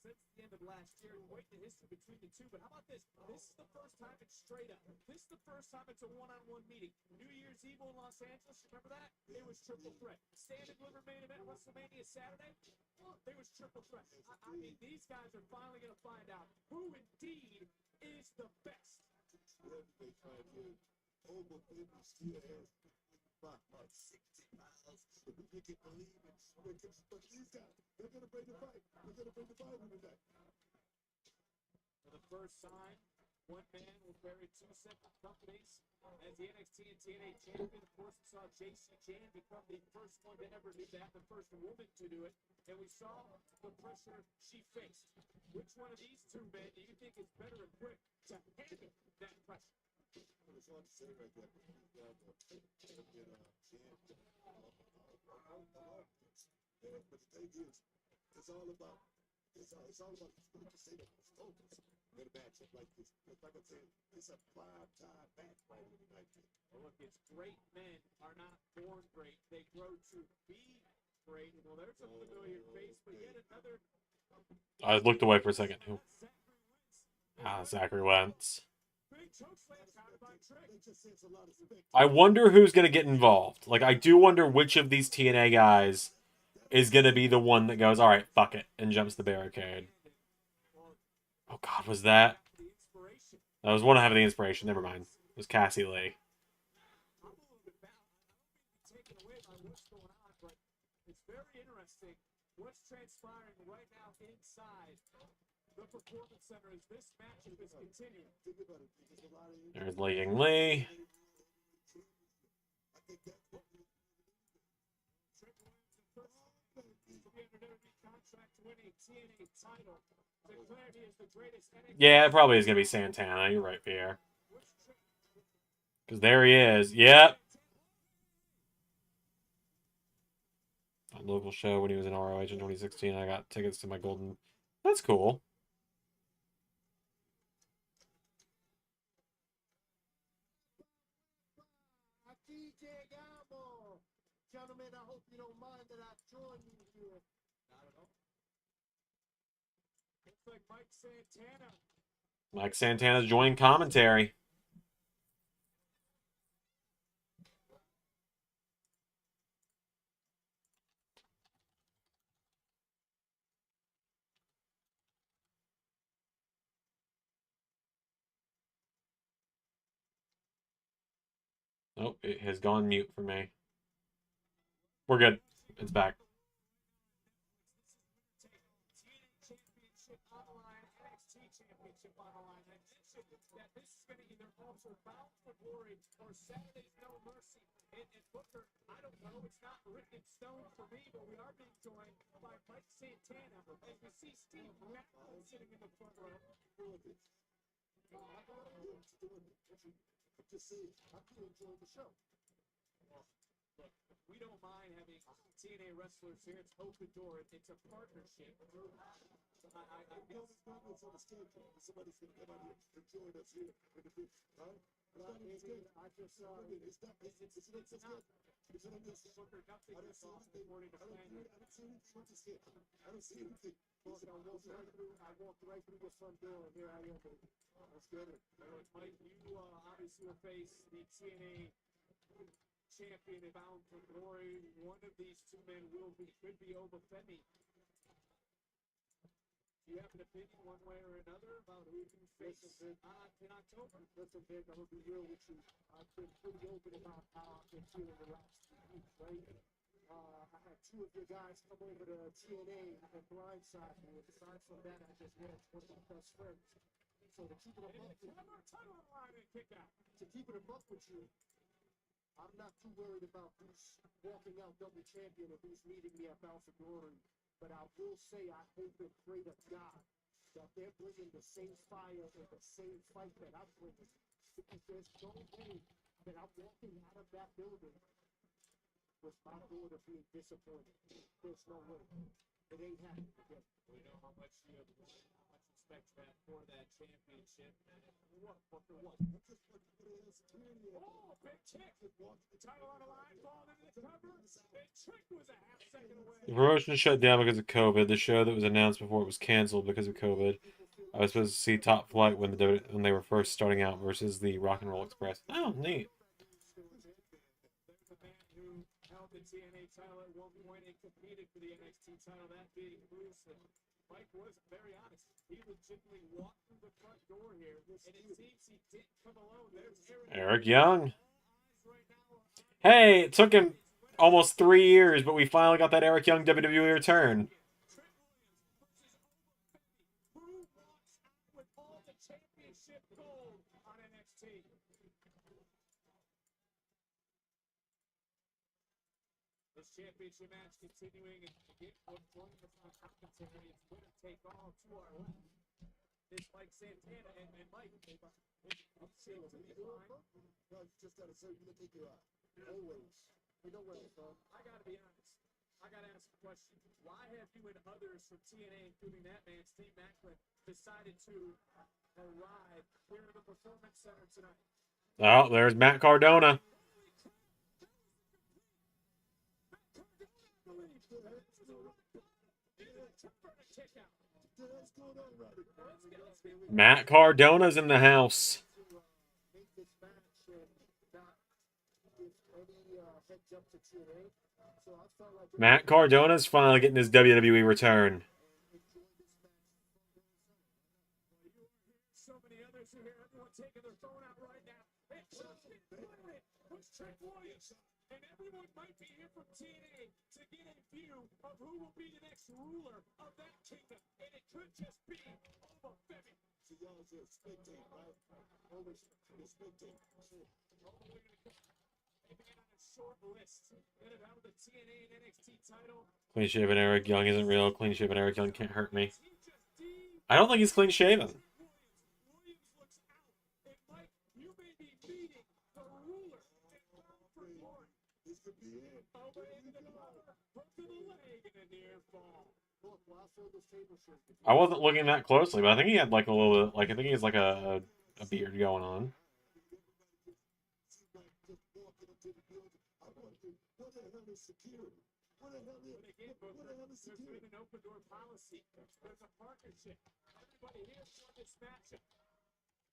Since the end of last year, quite the history between the two. But how about this? This is the first time it's straight up. This is the first time it's a one-on-one meeting. New Year's Eve in Los Angeles, remember that? It was triple threat. Stand and deliver main event WrestleMania Saturday. It was triple threat. I mean, these guys are finally going to find out who indeed is the best. Whatever they try to do, Oba Femi still has about 60 miles. If you can believe it. But these guys, they're going to bring the fight. They're going to bring the fight in tonight. For the first time, one man will carry two separate companies as the NXT and TNA champion. Of course, we saw JC Jan become the first one to ever do that, the first woman to do it. And we saw the pressure she faced. Which one of these two men do you think is better equipped to handle that pressure? Well, it's hard to say right there. But these guys are champion. But the thing is, it's all about it's all about like you say, the focus in a matchup like this. Like I said, it's a prime time match right here tonight. Well, look, it's great men are not born great; they grow to be great. Well, there's a familiar face, but yet another. I looked away for a second. Who? Ah, Zachary Wentz. Big choke slam countered by Trick. It just sends a lot of spectacle. I wonder who's going to get involved. Like, I do wonder which of these TNA guys is going to be the one that goes, all right, fuck it, and jumps the barricade. Oh, God, was that? The inspiration. That was one of having the inspiration. Never mind. It was Cassie Lee. I'm a little bit bound. I don't mean to be taken away by what's going on, but it's very interesting what's transpiring right now inside the Performance Center as this matchup is continuing. Think about it. There's a lot of There's Lee Ying Lee. I think that's what Trick Williams, the first to be under WWE contract to win a TNA title, declared he is the greatest NXT. Yeah, it probably is going to be Santana. You're right, Pierre. Which Trick? Because there he is. Yep. A local show when he was in ROH in 2016. I got tickets to my golden. That's cool. DJ Gyllenhaal. Gentlemen, I hope you don't mind that I've joined you here. Not at all. Looks like Mike Santana. Mike Santana's joining commentary. Nope, it has gone mute for me. We're good. It's back. Championship on the line, NXT Championship on the line. I mentioned that this is going to either alter Bound for Glory or Saturday's No Mercy. And Booker, I don't know, it's not written in stone for me, but we are being joined by Mike Santana as we see Steve Macklin sitting in the front row. I'm just saying, I'm here enjoying the show. Look, we don't mind having TNA wrestlers here. It's open door. It's a partnership. I It's on the schedule. Somebody's going to come out here and join us here in the big, right? I just saw it. It's not on this. Booker, nothing I don't is see off anything. according to plan. I don't see anything with this here. I don't see anything. I walked right through the front door, and here I am. Let's get it. Mike, you obviously will face the TNA champion and Bound for Glory. One of these two men could be Obafemi. Do you have an opinion one way or another about who can face in October? Listen, Vic, I'm going to be real with you. I've been pretty open about how I've been feeling the last 2 weeks, right? I had 2 of your guys come over to TNA and blindside me. Aside from that, I just lost one of my best friends. So to keep it a buck with you, Title on the line and kick out. to keep it a buck with you, I'm not too worried about who's walking out double champion or who's meeting me at Bound for Glory. But I will say I hope and pray to God that they're bringing the same fire and the same fight that I'm bringing. Because there's no way that I'm walking out of that building with my daughter being disappointed. There's no way. It ain't happening again. We know how much you have, how much respect you have for that championship. What? Just what it is, really. Oh, big kick. The title on the line, falling into the cover. Big trick was a half second away. The promotion shut down because of COVID. The show that was announced before it was canceled because of COVID. I was supposed to see Top Flight when they were first starting out versus the Rock and Roll Express. Oh, neat. There's a man who held the TNA title at one point and competed for the NXT title, that being Bruce. And Mike was very honest. He legitimately walked through the front door here, and it seems he didn't come alone. There's Eric Young. right now. Hey, it took him almost 3 years, but we finally got that Eric Young WWE return. Trent Williams versus Obafemi. Who walks out with all the championship gold on NXT? This championship match continuing, and again, we're joining us on commentary. It's winner take all to our left. It's Mike Santana and Mike. It seems to be fine. No, you just got to say, you look at your eye. Always. You know where it's from. I gotta be honest. I gotta ask a question. Why have you and others from TNA, including that man, Steve Macklin, decided to arrive here in the Performance Center tonight? Oh, there's Matt Cardona. Matt Cardona's in the house. Matt Cardona's finally getting his WWE return. So many others are here. Everyone taking their phone out right now. It just included was Trick Williams. And everyone might be here from TNA to get a view of who will be the next ruler of that kingdom. And it could just be Oma Femi. So y'all just spectate, right? Always spectate. Maybe on a short list. Then it held the TNA and NXT title. Clean shaven Eric Young isn't real. Clean shaven Eric Young can't hurt me. I don't think he's clean shaven. Williams looks out. And Mike, you may be meeting the ruler and bound for glory. This could be it. Over into the corner, hook to the leg, and a near fall. Look, while I throw this table shirt. I wasn't looking that closely, but I think he had like a little, like I think he has like a beard going on. Seems like just walking into the building. I wonder, what the hell is security? What the hell is, But again, what the hell is there's been security? an open door policy. There's a partnership. Everybody here for this matchup.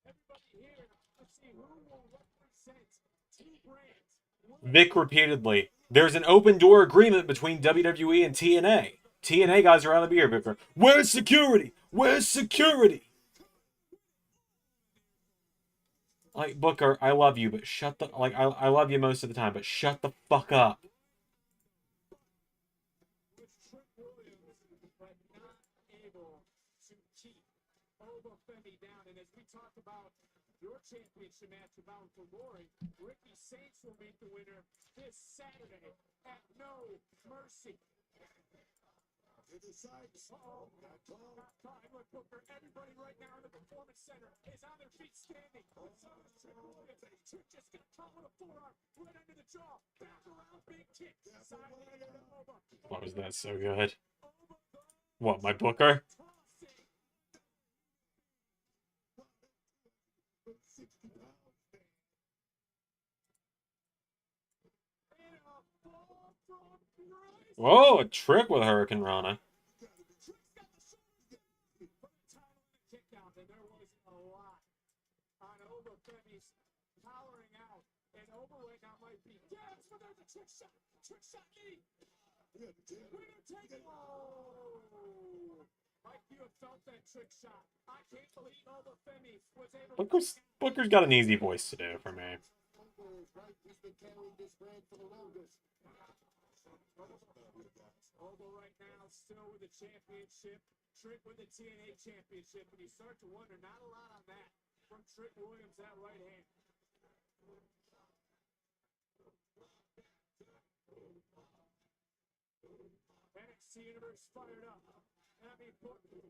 Everybody here to see who will represent two brands. Vic repeatedly. There's an open door agreement between WWE and TNA. TNA guys are out of the beer, Vic. Where's security? Where's security? Like, Booker, I love you, but shut the... Like, I love you most of the time, but shut the fuck up. With Trick Williams, but not able to keep Oma Femi down. And as we talked about your championship match about for glory, Ricky Saints will meet the winner this Saturday at No Mercy. It decides. Uh-oh. Not caught. Look, Booker, everybody right now in the Performance Center is on their feet standing. So is Trick Williams. Trick just got caught with a forearm right under the jaw. Back around, big kick. Side to Oma. Why was that so good? What, my Booker? Tossing. 60 pounds. And a fall from Bryce. Whoa, a trick with Hurricane Rana. Trick's got the shoulder. Put a title in the kick out, and there was a lot on Oma Femi's powering out. And Oma right now might be dead, but there's a trick shot. Trick shot knee. Yeah, the damn. Winner take it. Oh. Mike, you have felt that trick shot. I can't believe Oma Femi was able to. Booker's got an easy voice to do for me. Uncle is right. He's been carrying this brand for the longest. Oma right now still with the championship. Trick with the TNA championship. And you start to wonder, not a lot on that from Trick Williams, that right hand. NXT Universe fired up. I mean,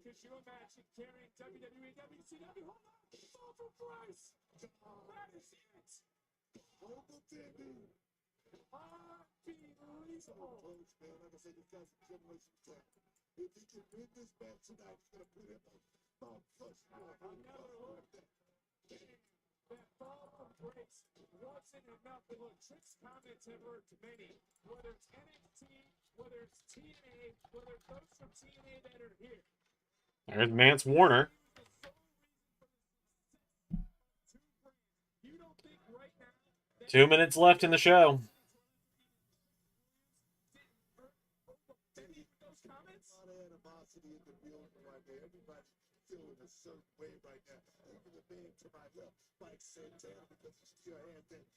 could you imagine carrying WWE, WCW? Hold on! Fall for Bryce! That is it! Uncle Timmy. Unbelievable! Close, man. Like I said, this guy's a generation tech. If he can win this match tonight, he's gonna put him on Mount Rushmore. Another look. That fall from Bryce wasn't enough. And look, Trick's comments have hurt many. Whether it's NXT, whether it's TNA, whether it's those from TNA that are here. There's Mance Warner. You don't think right now that 2 minutes left in the show. those comments? A lot of animosity in the building right there. Everybody's feeling a certain way right now. Even the man to my left, Mike Santana, because he still has that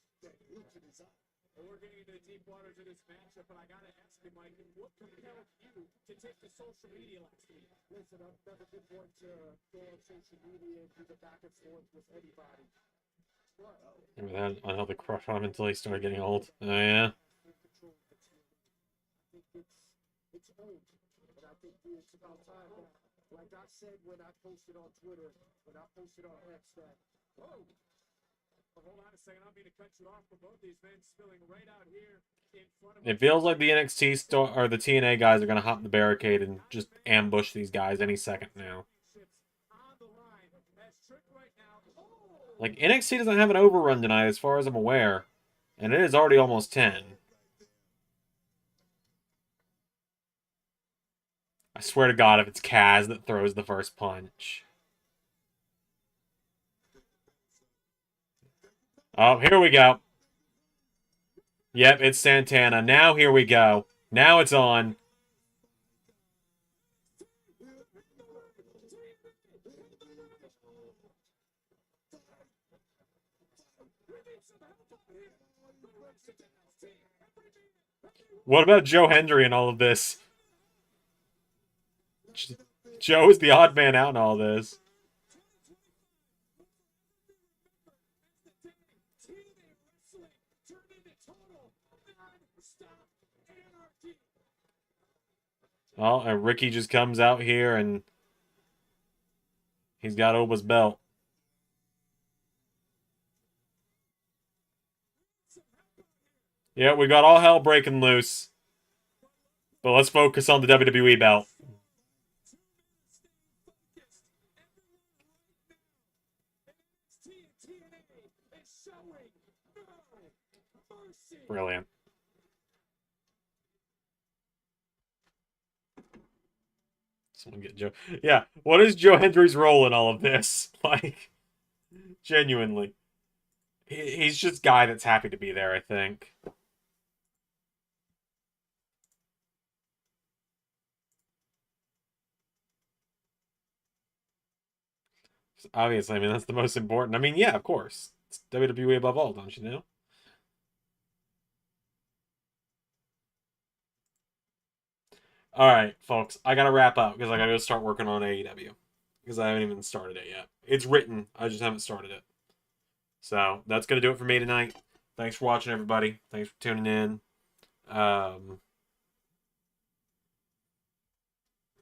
look in his eye. Well, we're getting into the deep waters of this matchup, but I gotta ask you, Mike, what compelled you to take to social media last week? Listen, I've never been one to go on social media and do the back and forth with anybody. But Remember that? I held the crush on him until he started getting old. Oh, yeah. full control of the team. I think it's old, but I think it's about time now. Like I said when I posted on Twitter, when I posted on X that, oh, Hold on a second. I don't mean to cut you off, but both these men spilling right out here in front of It feels like the NXT or the TNA guys are gonna hop the barricade and just ambush these guys any second now. on the line. As Trick right now. Oh! Like NXT doesn't have an overrun tonight, as far as I'm aware, and it is already almost 10. I swear to God, if it's Kaz that throws the first punch. Oh, here we go. Yep, it's Santana. Now here we go. Now it's on. What about Joe Hendry in all of this? Joe is the odd man out in all this. Oh, and Ricky just comes out here and he's got Oba's belt. Yeah, we got all hell breaking loose. But let's focus on the WWE belt. Brilliant. Someone get Joe. Yeah, what is Joe Hendry's role in all of this? Like, genuinely. He's just a guy that's happy to be there, I think. Obviously, I mean, that's the most important. I mean, yeah, of course. It's WWE above all, don't you know? Alright, folks. I gotta wrap up because I gotta go start working on AEW. Because I haven't even started it yet. It's written. I just haven't started it. So, that's gonna do it for me tonight. Thanks for watching, everybody. Thanks for tuning in.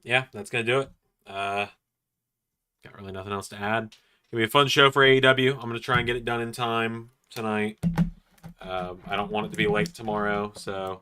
Yeah, that's gonna do it. Got really nothing else to add. It'll be a fun show for AEW. I'm gonna try and get it done in time tonight. I don't want it to be late tomorrow, so